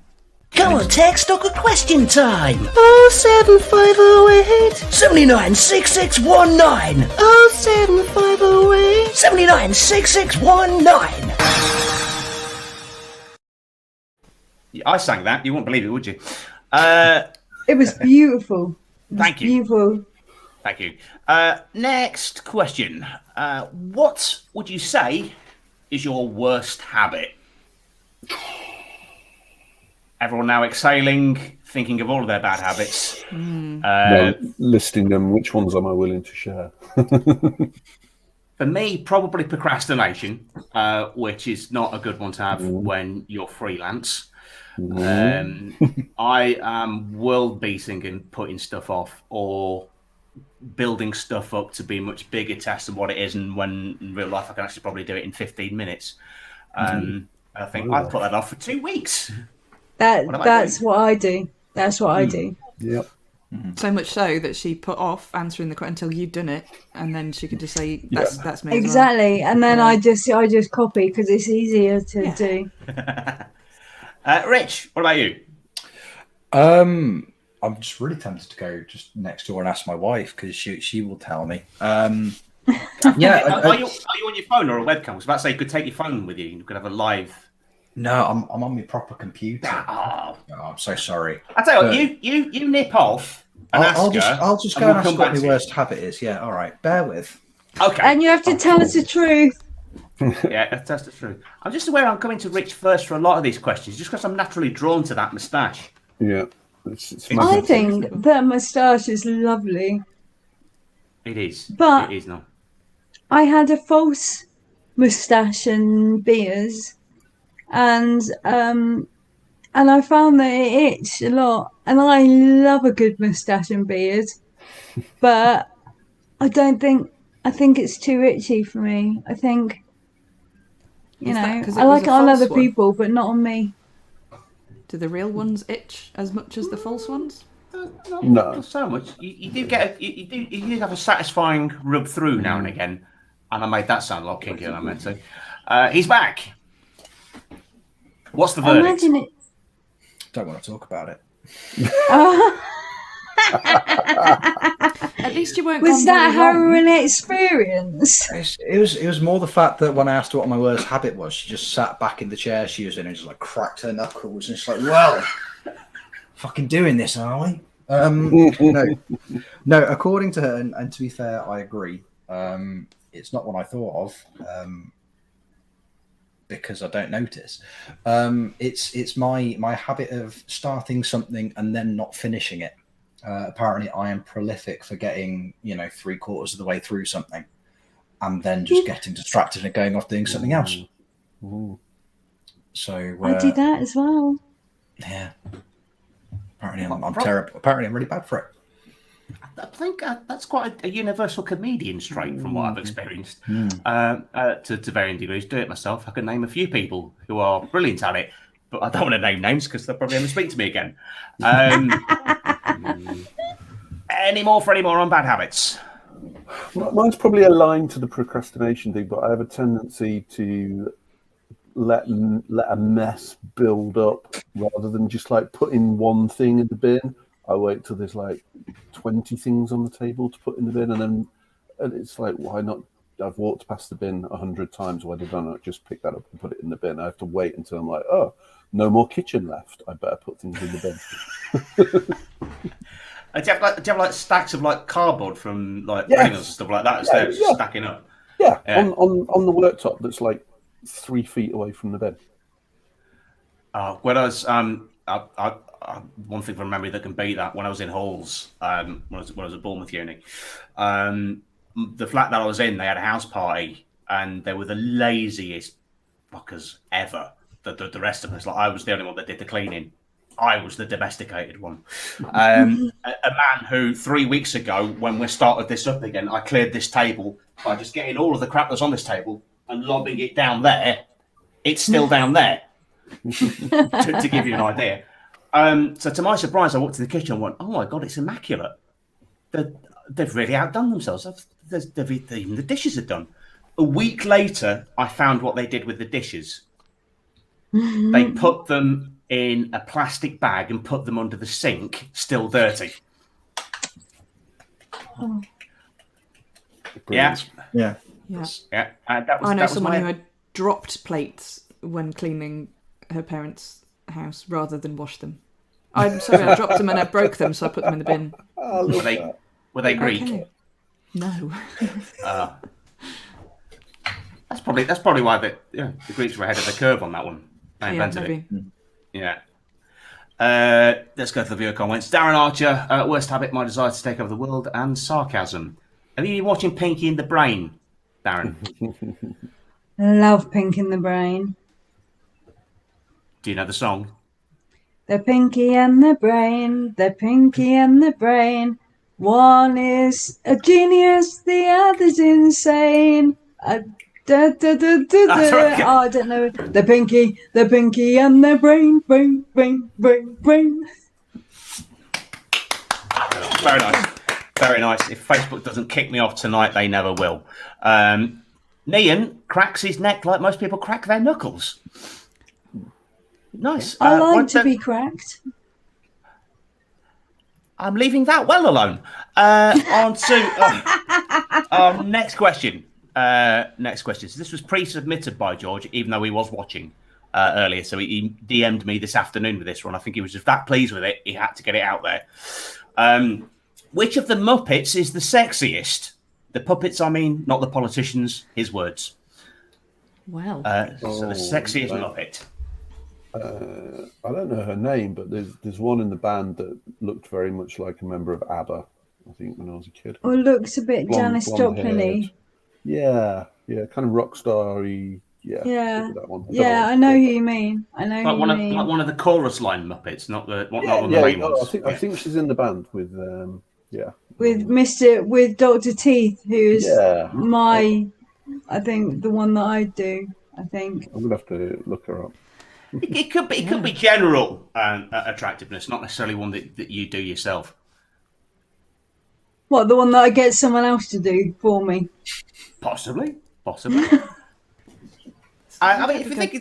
Come on, text talk a question time. 07508 796619. 07508 796619. I sang that. You wouldn't believe it, would you? it was beautiful. Thank you. Beautiful. Thank you. Next question. What would you say is your worst habit? Everyone now exhaling, thinking of all of their bad habits. Listing them, which ones am I willing to share? For me, probably procrastination, which is not a good one to have when you're freelance. I am world beating and putting stuff off or building stuff up to be a much bigger test than what it is, and when in real life I can actually probably do it in 15 minutes. I think I've put that off for 2 weeks. That's what I do. That's what I do. Yep. So much so that she put off answering the question until you'd done it, and then she could just say, "That's me." Exactly, and then I just copy because it's easier to do. Rich, what about you? I'm just really tempted to go just next door and ask my wife because she will tell me. Are you on your phone or a webcam? I was about to say you could take your phone with you. You could have a live. No, I'm on my proper computer. Oh, I'm so sorry. I tell you what, you nip off. And I'll just go and ask what my worst habit is. Yeah, all right. Bear with. Okay. And you have to tell us the truth. Yeah, that's the truth. I'm just aware I'm coming to Rich first for a lot of these questions, just because I'm naturally drawn to that moustache. Yeah. I think that moustache is lovely. It is. But it is not. I had a false moustache and beers, and I found that it itched a lot. And I love a good moustache and beard, but I don't think I think it's too itchy for me. I think, Is that 'cause it I was like a it on false other one? people, but not on me. Do the real ones itch as much as the false ones? Not so much. You do get you do have a satisfying rub through now and again, and I made that sound a lot kinkier than I meant to. He's back. What's the I verdict? imagine it. Don't want to talk about it. At least you weren't. Was gone that very long. harrowing experience? It was more the fact that when I asked her what my worst habit was, she just sat back in the chair she was in and just like cracked her knuckles and she's like, "Well, fucking doing this, are we?" No. According to her, and to be fair, I agree. It's not what I thought of. Because I don't notice. It's my habit of starting something and then not finishing it. Apparently, I am prolific for getting 3/4 of the way through something, and then just getting distracted and going off doing something else. So I do that as well. Yeah. Apparently, I'm terrible. Apparently, I'm really bad for it. I think that's quite a universal comedian trait from what I've experienced to varying degrees. Do it myself. I can name a few people who are brilliant at it, but I don't want to name names because they'll probably never speak to me again. Any more on bad habits? Mine's probably aligned to the procrastination thing, but I have a tendency to let a mess build up rather than just like putting one thing in the bin. I wait till there's like 20 things on the table to put in the bin, and it's like, why not? I've walked past the bin 100 times. Why did I not just pick that up and put it in the bin? I have to wait until I'm like, oh, no more kitchen left. I better put things in the bin. Do you have like stacks of like cardboard from like rings and stuff like that instead of just stacking up? Yeah. On the worktop that's like 3 feet away from the bin. When I was one thing from memory that can beat that, when I was in halls, when I was at Bournemouth Uni, the flat that I was in, they had a house party, and they were the laziest fuckers ever. The rest of us, like I was the only one that did the cleaning. I was the domesticated one. A man who 3 weeks ago, when we started this up again, I cleared this table by just getting all of the crap that's on this table and lobbing it down there. It's still down there, to give you an idea. So to my surprise, I walked to the kitchen and went, "Oh my God, it's immaculate. They've really outdone themselves. Even the dishes are done." A week later, I found what they did with the dishes. They put them in a plastic bag and put them under the sink, still dirty. Oh. Yeah. I know someone who had dropped plates when cleaning her parents' house rather than wash them. I'm sorry, I dropped them and I broke them, so I put them in the bin. Were they Greek? Okay. No. That's probably why the Greeks were ahead of the curve on that one. They invented it. Yeah. Let's go to the viewer comments. Darren Archer, worst habit, my desire to take over the world, and sarcasm. Have you been watching Pinky in the Brain, Darren? Love Pink in the Brain. Do you know the song? The Pinky and the Brain, the Pinky and the Brain. One is a genius, the other's insane. Right. Oh, I don't know. The Pinky and the Brain. Very nice. Very nice. If Facebook doesn't kick me off tonight, they never will. Nian cracks his neck like most people crack their knuckles. Nice. I like to be cracked. I'm leaving that well alone. On to our next question. Next question. So this was pre-submitted by George, even though he was watching earlier. So he DM'd me this afternoon with this one. I think he was just that pleased with it, he had to get it out there. Which of the Muppets is the sexiest? The puppets, I mean, not the politicians. His words. Well. So the sexiest Muppet. I don't know her name, but there's one in the band that looked very much like a member of ABBA, I think, when I was a kid. Or looks a bit Janis Joplin-y. Yeah, kind of rock star-y. Yeah. That one. I know who you mean. Like one of the chorus line Muppets, not the main ones. I think she's in the band with with Dr. Teeth, who's Yeah. I think the one that I do. I think I'm gonna have to look her up. It could be general attractiveness, not necessarily one that you do yourself. the one that I get someone else to do for me. Possibly. I mean, if you think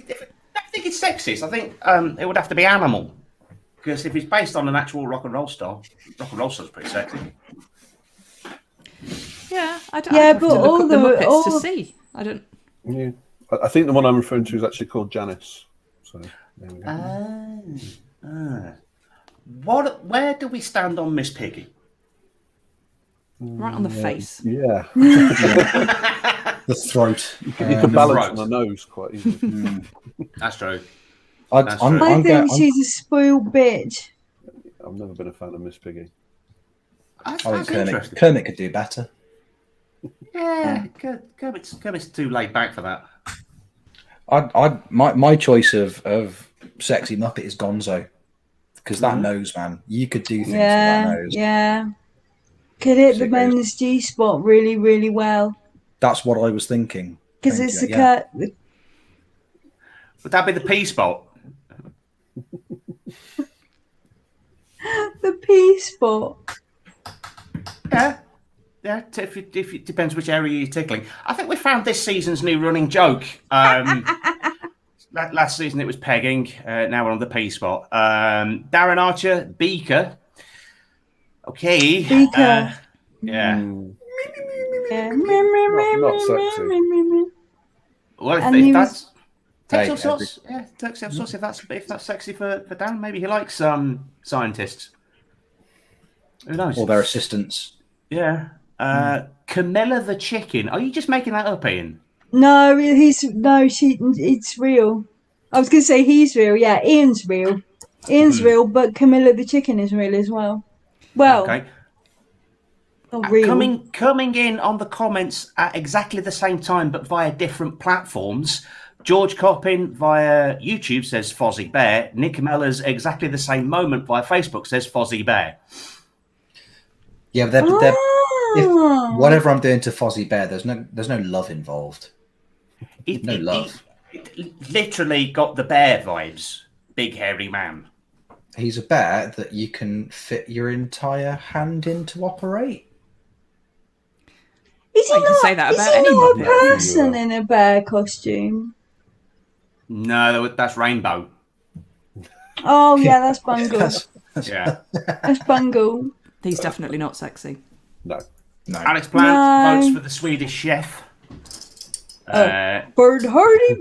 it's sexist, I think it would have to be Animal, because if it's based on an actual rock and roll star, rock and roll star's pretty sexy. Yeah, I'd Yeah, have but to look all up the the- Muppets all- to see. I don't. Yeah. I think the one I'm referring to is actually called Janice. So there we go. Where do we stand on Miss Piggy? Right on the face. Yeah. The throat. You can balance throat. on the nose quite easily. That's true. I think she's a spoiled bitch. I've never been a fan of Miss Piggy. That's I think interesting. Kermit could do better. Yeah, Kermit's too laid back for that. My choice of sexy Muppet is Gonzo, because that nose, man, you could do things with that nose. Yeah. Could hit the Sickos. men's G spot really, really well. That's what I was thinking. Because Thank it's you, the yeah. cut. Would that be the P spot? The P spot. Yeah. Yeah, if it depends which area you're tickling. I think we found this season's new running joke. Last season it was pegging. Now we're on the P spot. Darren Archer, Beaker. Okay. Beaker. Yeah. Yeah. Not sexy. Well, And if he that's Hey, Texel sauce, yeah, Texel sauce. If that's sexy for Dan, maybe he likes scientists. Who knows? Or their assistants. Yeah. Camilla the chicken. Are you just making that up, Ian? No, it's real. I was going to say he's real. Yeah, Ian's real. Ian's real, but Camilla the chicken is real as well. Well, Okay. not real. Coming in on the comments at exactly the same time, but via different platforms. George Coppin via YouTube says Fozzie Bear. Nick Mellors exactly the same moment via Facebook says Fozzie Bear. Yeah, but whatever I'm doing to Fozzie Bear, there's no love involved. No love. It literally got the bear vibes. Big hairy man. He's a bear that you can fit your entire hand in to operate. Is he Well, you can not, say that is about he any not a Muppet. person in a bear costume? No, that's Rainbow. Oh, yeah, that's Bungle. Yeah. That's Bungle. He's definitely not sexy. No. Alex Plant No. votes for the Swedish chef. Bird hardy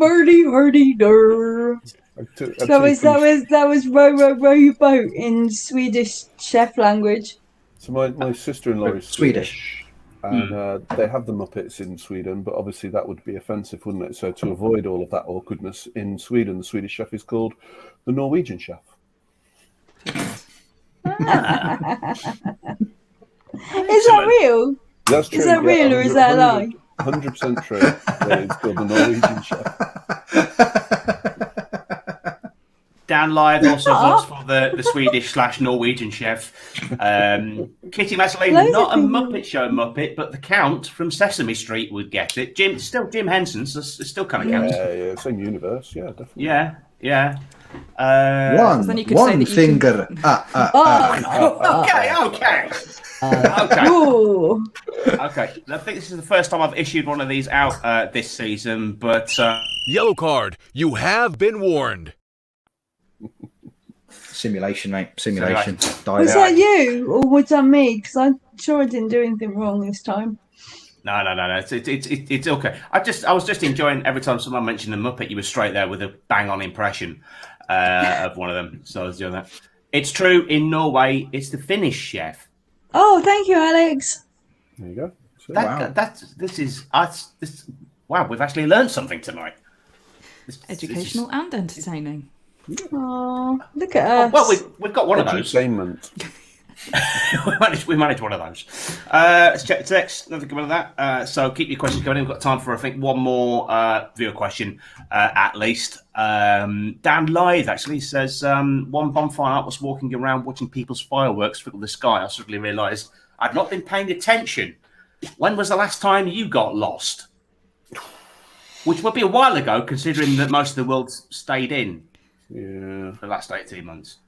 der. That was row boat in Swedish chef language. So my sister-in-law is Swedish, and they have the Muppets in Sweden, but obviously that would be offensive, wouldn't it? So to avoid all of that awkwardness in Sweden, the Swedish chef is called the Norwegian chef. Is that real? That's true. Is that real or is that a lie? 100% true. Yeah, it's called the Norwegian chef. Dan Live also votes for the Swedish/Norwegian chef. Kitty Masseline, Loads not a of people. Muppet Show Muppet, but the Count from Sesame Street would get it. Jim Henson's still kind of counts. Yeah, same universe. Yeah, definitely. Yeah. then you could say One that you finger. Okay. Ooh. Okay. I think this is the first time I've issued one of these out this season, but Yellow card. You have been warned. Simulation, mate. Simulation. Was that you or was that me? Because I'm sure I didn't do anything wrong this time. No. It's okay. I was just enjoying every time someone mentioned the Muppet, you were straight there with a bang-on impression of one of them. So I was doing that. It's true. In Norway, it's the Finnish chef. Oh, thank you, Alex. There you go. So, Wow, we've actually learned something tonight. Educational and entertaining. Oh, look at us. Well, we've got one of those. entertainment. we managed one of those. Let's check the text. Nothing coming of that. So keep your questions coming in. We've got time for, I think, one more viewer question at least. Dan Live actually says, one bonfire night was walking around watching people's fireworks fill the sky. I suddenly realised I'd not been paying attention. When was the last time you got lost? Which would be a while ago, considering that most of the world stayed in for the last 18 months.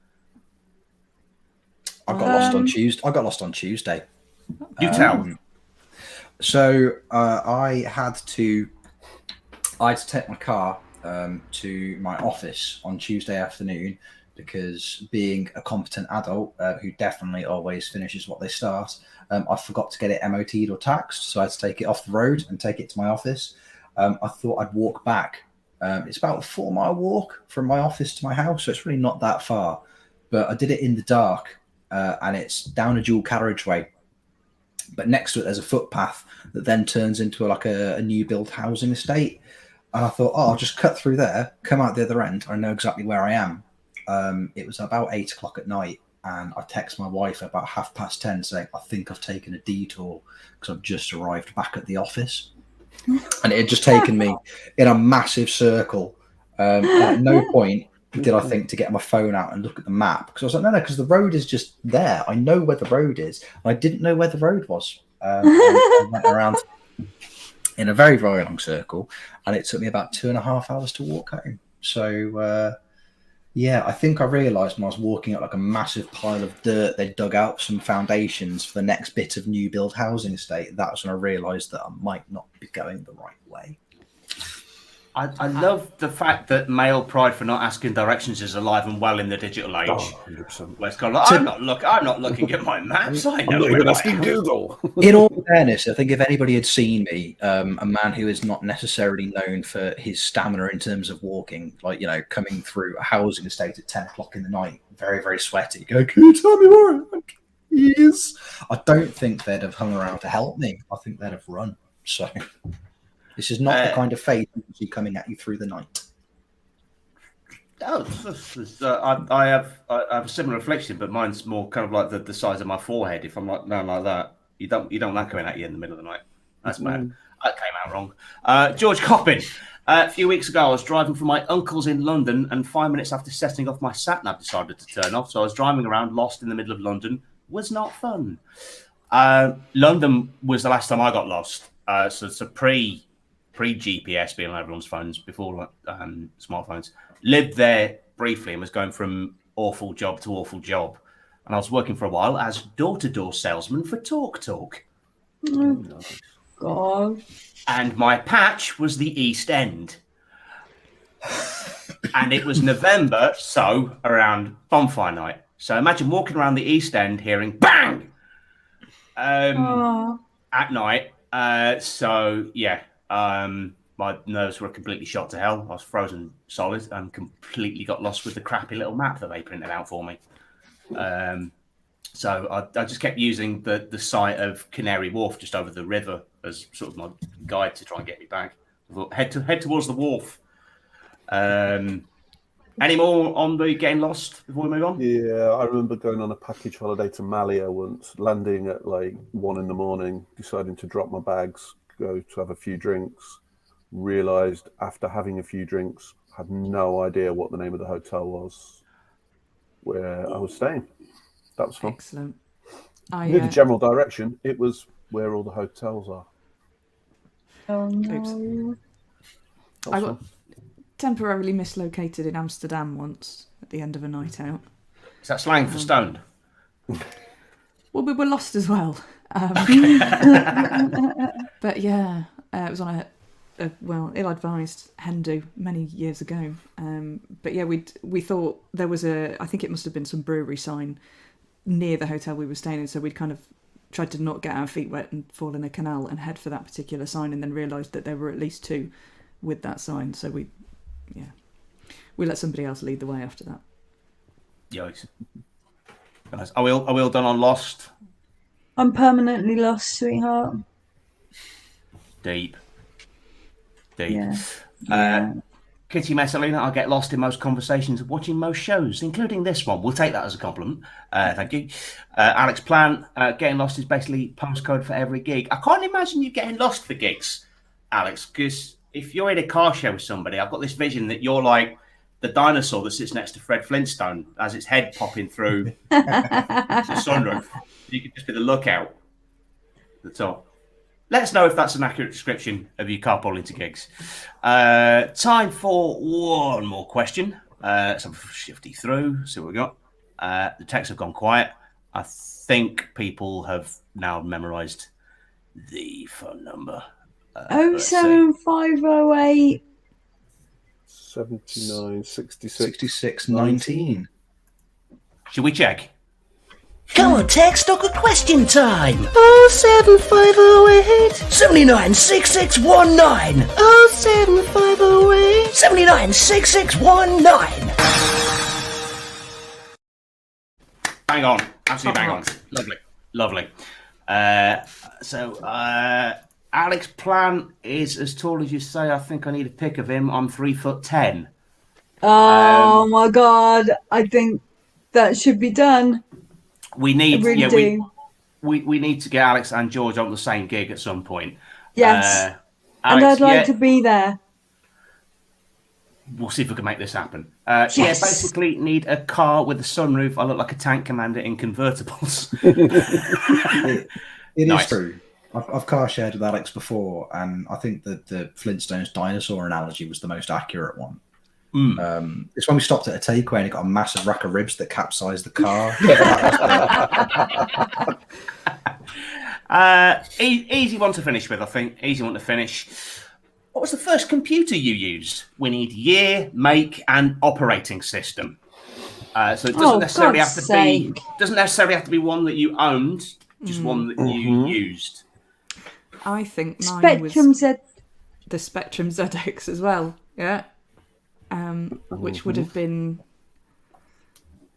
I got lost on Tuesday. I got lost on Tuesday. You tell. So I had to take my car to my office on Tuesday afternoon because, being a competent adult who definitely always finishes what they start, I forgot to get it MOT'd or taxed, so I had to take it off the road and take it to my office. I thought I'd walk back. It's about a 4-mile walk from my office to my house, so it's really not that far. But I did it in the dark, and it's down a dual carriageway. But next to it, there's a footpath that then turns into like a new build housing estate. And I thought, I'll just cut through there, come out the other end. I know exactly where I am. It was about 8 o'clock at night. And I text my wife about 10:30 saying, I think I've taken a detour because I've just arrived back at the office. And it had just taken me in a massive circle. At no point did I think to get my phone out and look at the map, because I was like, no, because the road is just there. I know where the road is. And I didn't know where the road was. I went around in a very, very long circle, and it took me about 2.5 hours to walk home. So, I think I realised when I was walking up like a massive pile of dirt they'd dug out some foundations for the next bit of new build housing estate. That's when I realised that I might not be going the right way. I love the fact that male pride for not asking directions is alive and well in the digital age. 100%. Where it's gone, like, I'm not looking at my maps. I know I'm not even asking Google. In all fairness, I think if anybody had seen me, a man who is not necessarily known for his stamina in terms of walking, like, coming through a housing estate at 10 o'clock in the night, very, very sweaty, go, can you tell me where I am? Yes. I don't think they'd have hung around to help me. I think they'd have run. So this is not the kind of fate coming at you through the night. I have a similar reflection, but mine's more kind of like the size of my forehead. If I'm like down like that, you don't want that coming at you in the middle of the night. That's bad. That came out wrong. George Coppin. A few weeks ago, I was driving from my uncle's in London, and 5 minutes after setting off, my sat-nav decided to turn off. So I was driving around, lost in the middle of London. Was not fun. London was the last time I got lost. So it's a pre-GPS being on everyone's phones, before smartphones. Lived there briefly and was going from awful job to awful job. And I was working for a while as door-to-door salesman for TalkTalk. God. And my patch was the East End. And it was November, so around bonfire night. So imagine walking around the East End hearing bang at night. My nerves were completely shot to hell. I was frozen solid and completely got lost with the crappy little map that they printed out for me. So I just kept using the site of Canary Wharf just over the river as sort of my guide to try and get me back. I thought, head towards the wharf. Any more on the getting lost before we move on? Yeah, I remember going on a package holiday to Malia once, landing at like 1 a.m, deciding to drop my bags, go to have a few drinks, realised after having a few drinks, had no idea what the name of the hotel was where I was staying. That was fun. Excellent. I knew the general direction. It was where all the hotels are. Oh, no. I got temporarily mislocated in Amsterdam once at the end of a night out. Is that slang for stoned? Well, we were lost as well. But yeah, it was on a ill-advised hen do many years ago. But yeah, we thought there was I think it must have been some brewery sign near the hotel we were staying in, so we'd kind of tried to not get our feet wet and fall in a canal and head for that particular sign, and then realised that there were at least 2 with that sign, so we let somebody else lead the way after that. Yikes. Guys, are we all done on Lost? I'm permanently lost, sweetheart. Deep. Yeah. Kitty Messalina, I get lost in most conversations of watching most shows, including this one. We'll take that as a compliment. Thank you. Alex Plant, getting lost is basically postcode for every gig. I can't imagine you getting lost for gigs, Alex, because if you're in a car show with somebody, I've got this vision that you're like the dinosaur that sits next to Fred Flintstone as its head popping through the sunroof. You could just be the lookout. at the top. Let us know if that's an accurate description of you carpooling to gigs. Time for one more question. So I'm shifting through, see what we got. The texts have gone quiet. I think people have now memorised the phone number. 07508 79 66 66 19. Should we check? Come on, text talk a question time. 07508 796619. 07508 796619. Bang on. Absolutely bang on. Lovely. So Alex Plant is as tall as you say. I think I need a pic of him. I'm 3'10". Oh my God. I think that should be done. We need, I really do. We need to get Alex and George on the same gig at some point. Yes. Alex, and I'd like to be there. We'll see if we can make this happen. Yes. Yeah, basically need a car with a sunroof. I look like a tank commander in convertibles. It Nice. is true. I've car shared with Alex before, and I think that the Flintstones dinosaur analogy was the most accurate one. It's when we stopped at a takeaway and it got a massive rack of ribs that capsized the car. Easy one to finish with, I think. Easy one to finish. What was the first computer you used? We need year, make, and operating system. So it doesn't necessarily have to be. Doesn't necessarily have to be one that you owned. Just one that you used. I think mine Spectrum was Z. the Spectrum ZX as well. Yeah. Which would have been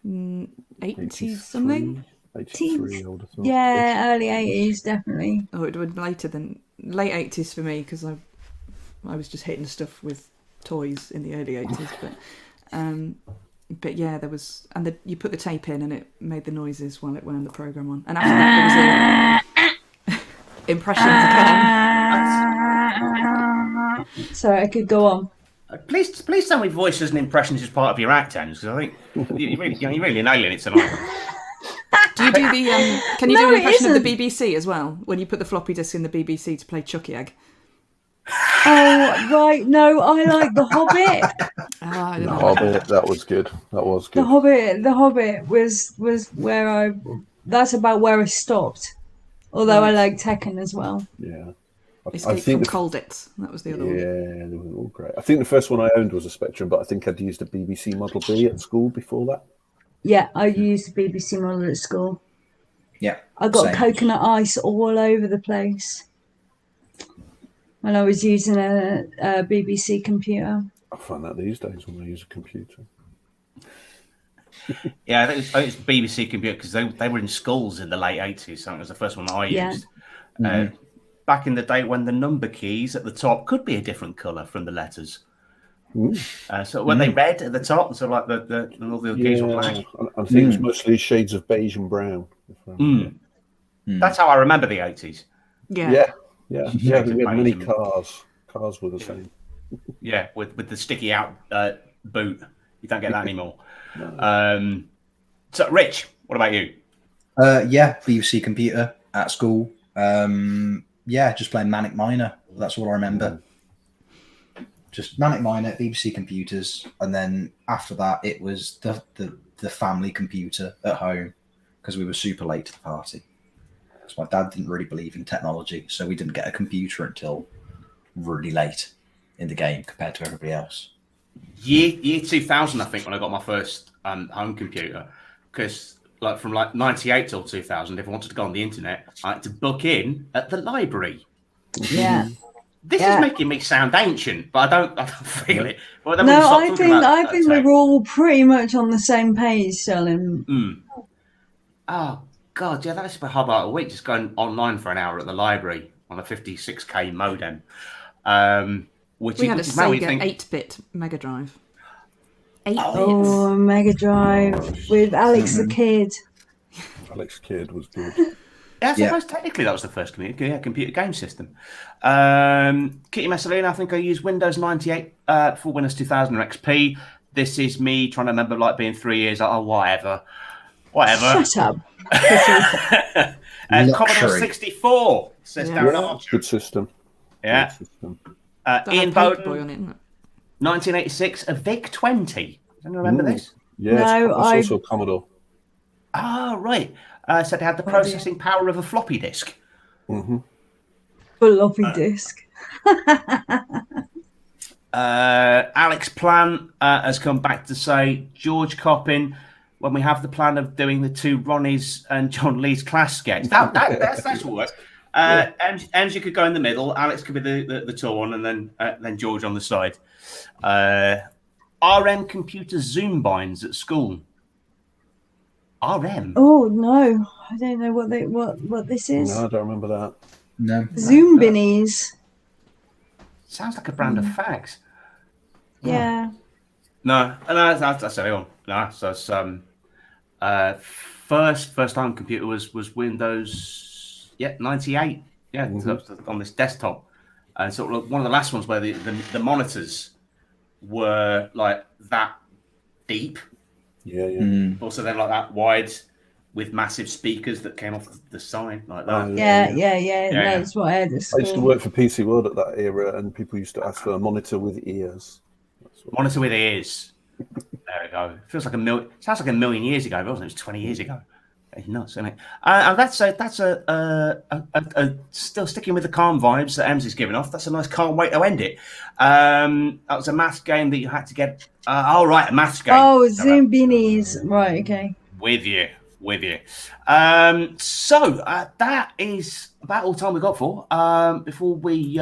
80 something. 83, I would have thought. Yeah, early 80s, definitely. Oh, it would have been later than late 80s for me because I was just hitting stuff with toys in the early 80s. But yeah, there was, and you put the tape in and it made the noises while it wound the program on. And after that, there was impressions again. Sorry, I could go on. Please tell me voices and impressions is part of your act, Ange, because I think you're really nailing it tonight. Do you do the? Can you do an impression of the BBC as well when you put the floppy disk in the BBC to play Chucky Egg? Oh right, no, I like The Hobbit. The Hobbit, that was good. That was good. The Hobbit was where that's about where I stopped. Although I like Tekken as well. Yeah. Escape from Colditz. That was the other one. Yeah, they were all great. I think the first one I owned was a Spectrum, but I think I'd used a BBC Model B at school before that. Yeah, I used the BBC model at school. Yeah. I got same. coconut ice all over the place when I was using a BBC computer. I find that these days when I use a computer. Yeah, I think it's BBC computer because they were in schools in the late 80s. So it was the first one I used. Back in the day when the number keys at the top could be a different colour from the letters. So when they red at the top, so like the all the keys were black. I think it's mostly shades of beige and brown. That's how I remember the 80s. Yeah. We had many cars. Cars were the same. Yeah, with the sticky out boot. You don't get that anymore. So, Rich, what about you? BBC computer at school. Just playing Manic Miner. That's all I remember. Just Manic Miner, BBC computers, and then after that, it was the family computer at home because we were super late to the party. So my dad didn't really believe in technology, so we didn't get a computer until really late in the game compared to everybody else. Year 2000, I think, when I got my first home computer, because from 98 till 2000, if I wanted to go on the internet, I had to book in at the library. Yeah. This is making me sound ancient, but I don't feel it. Well, I think we're all pretty much on the same page, Selin. Oh God, yeah, that's about about a week just going online for an hour at the library on a 56k modem. We had a Sega 8-bit Mega Drive. 8 bits. Oh, Mega Drive with Alex the Kid. Alex Kidd was good. Yeah, I suppose technically that was the first computer game system. Kitty Messalina, I think I used Windows 98 for Windows 2000 or XP. This is me trying to remember being 3 years. whatever. Shut up. Commodore 64. says Yeah. Darren Yeah, Archer. good system. Yeah. Good system. That Ian had Paperboy Bowden, on it, isn't it? 1986, a VIC-20. Anyone remember this? Yeah, No, it's I- also a Commodore. Ah, right. So they had the Oh, processing power of a floppy disk. Hmm. Floppy disk. Alex Plant has come back to say, George Coppin, when we have the plan of doing the two Ronnies and John Lee's class sketch. That's what works. Ems, you could go in the middle. Alex could be the tall one, and then George on the side. RM computer Zoom binds at school. RM. Oh no, I don't know what this is. No, I don't remember that. No. Zoom binnies. Sounds like a brand of fags. Yeah. No, that's everyone. No, so it's first time computer was Windows 98. Yeah, so on this desktop, and sort of one of the last ones where the monitors were like that deep. Yeah. Also, then like that wide with massive speakers that came off the side like that. Yeah. Yeah. That's what I had at I school. used to work for PC World at that era, and people used to ask for a monitor with ears. Monitor with ears. There we go. Feels like sounds like a million years ago, wasn't it? It was 20 years ago. It's nuts, isn't it? And that's a still sticking with the calm vibes that Ems is giving off. That's a nice calm way to end it. That was a maths game that you had to get. A maths game. Oh, Zoom binnies. Right. Okay. With you. So that is about all the time we've got for. Before we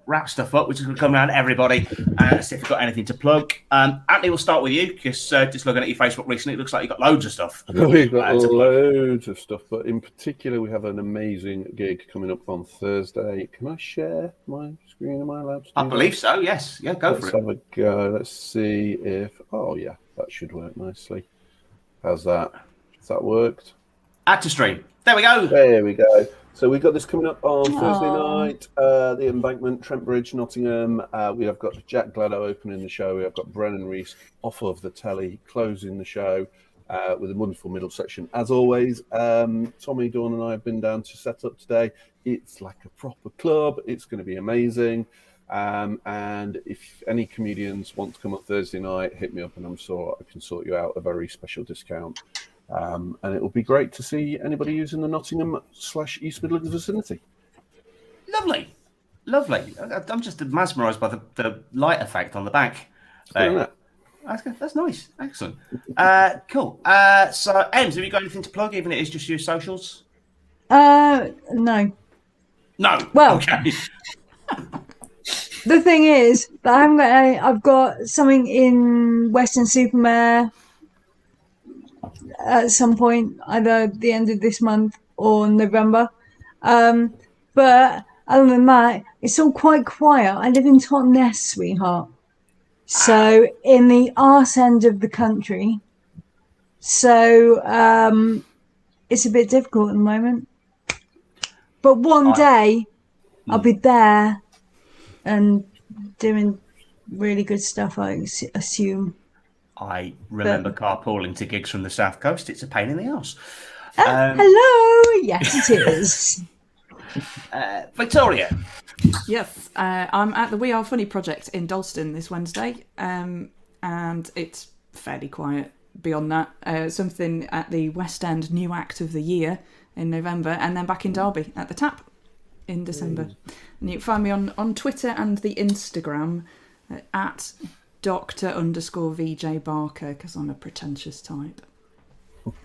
wrap stuff up, we're just going to come around to everybody and see if we've got anything to plug. Anthony, we'll start with you because just looking at your Facebook recently, it looks like you've got loads of stuff. We've got loads of stuff, but in particular, we have an amazing gig coming up on Thursday. Can I share my screen? Am I allowed to do I believe so, yes. Yeah, go Let's for it. have a go. Let's see if... Oh, yeah, that should work nicely. How's that? Has that worked? Add to stream. There we go. There we go. So we've got this coming up on Thursday night. The Embankment, Trent Bridge, Nottingham. We have got Jack Gladdo opening the show. We have got Brennan Reese off of the telly closing the show with a wonderful middle section. As always, Tommy, Dawn and I have been down to set up today. It's like a proper club. It's going to be amazing. And if any comedians want to come up Thursday night, hit me up and I'm sure I can sort you out a very special discount. And it will be great to see anybody using the Nottingham/East Midlands vicinity. Lovely. I'm just mesmerised by the light effect on the back. Isn't it? That's good. That's nice. Excellent. Cool. So, Ems, have you got anything to plug, even if it's just your socials? No. No. Well, Okay. the thing is that I haven't got any. I've got something in Western-super-Mare at some point, either the end of this month or November. But other than that, it's all quite quiet. I live in Totnes, sweetheart. So in the arse end of the country. So it's a bit difficult at the moment. But one day I'll be there and doing really good stuff, I assume. I remember carpooling to gigs from the South Coast. It's a pain in the arse. Hello. Yes, it is. Victoria. Yes, I'm at the We Are Funny project in Dalston this Wednesday, and it's fairly quiet beyond that. Something at the West End New Act of the Year in November, and then back in Derby at the Tap in December. And you can find me on Twitter and the Instagram at Dr_VJ Barker, because I'm a pretentious type.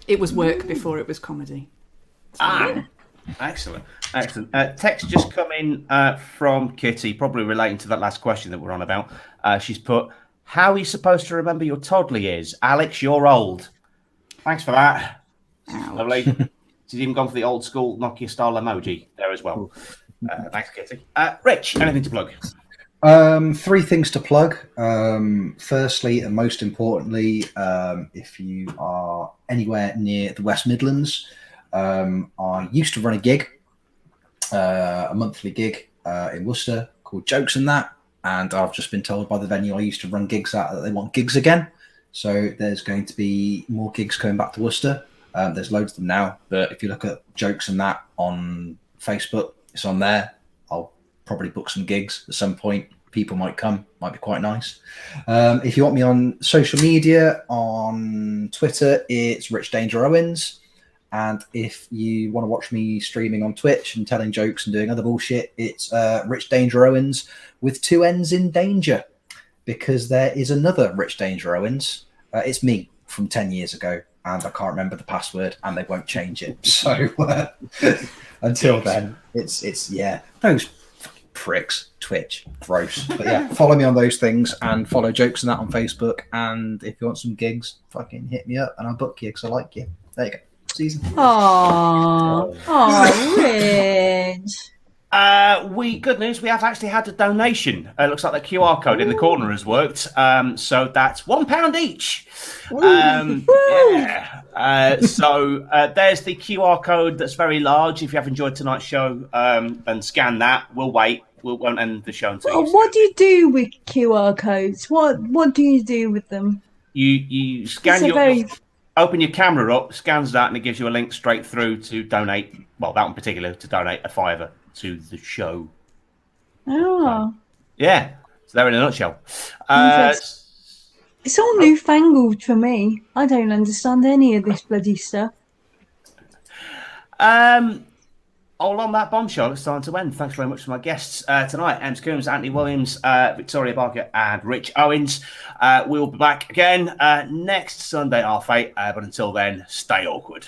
It was work before it was comedy. So, Excellent. Text just come in from Kitty, probably relating to that last question that we're on about. She's put, how are you supposed to remember your toddler years? Alex, you're old. Thanks for that. ouch. Lovely. She's even gone for the old school Nokia style emoji there as well. Thanks, Kitty. Rich, anything to plug? 3 things to plug. Firstly, and most importantly, if you are anywhere near the West Midlands, I used to run a gig, a monthly gig in Worcester called Jokes and That, and I've just been told by the venue I used to run gigs at that they want gigs again. So there's going to be more gigs coming back to Worcester. There's loads of them now, but if you look at Jokes and That on Facebook, It's on there. I'll probably book some gigs at some point. People might come, might be quite nice. If you want me on social media, on Twitter, it's Rich Danger Owens. And if you want to watch me streaming on Twitch and telling jokes and doing other bullshit, it's Rich Danger Owens with 2 N's in danger, because there is another Rich Danger Owens. It's me from 10 years ago, and I can't remember the password, and they won't change it. So until then, it's those pricks, Twitch, gross. But yeah, follow me on those things and follow Jokes and that on Facebook. And if you want some gigs, fucking hit me up and I'll book you because I like you. There you go. Season. Aww. Rich. Good news, we have actually had a donation. Looks like the QR code in the corner has worked. So that's £1 each. There's the QR code that's very large. If you have enjoyed tonight's show, then scan that. We'll wait. We won't end the show until what do you do with QR codes? What do you do with them? You scan open your camera up, scans that, and it gives you a link straight through to donate. Well, that one in particular, to donate a £5 to the show. Oh. Yeah. So they're in a nutshell. It's all newfangled for me. I don't understand any of this bloody stuff. All on that bombshell, it's time to end. Thanks very much to my guests tonight. Coombes, Anthony Williams, Victoria Barker, and Rich Owens. We'll be back again next Sunday, half 8. But until then, stay awkward.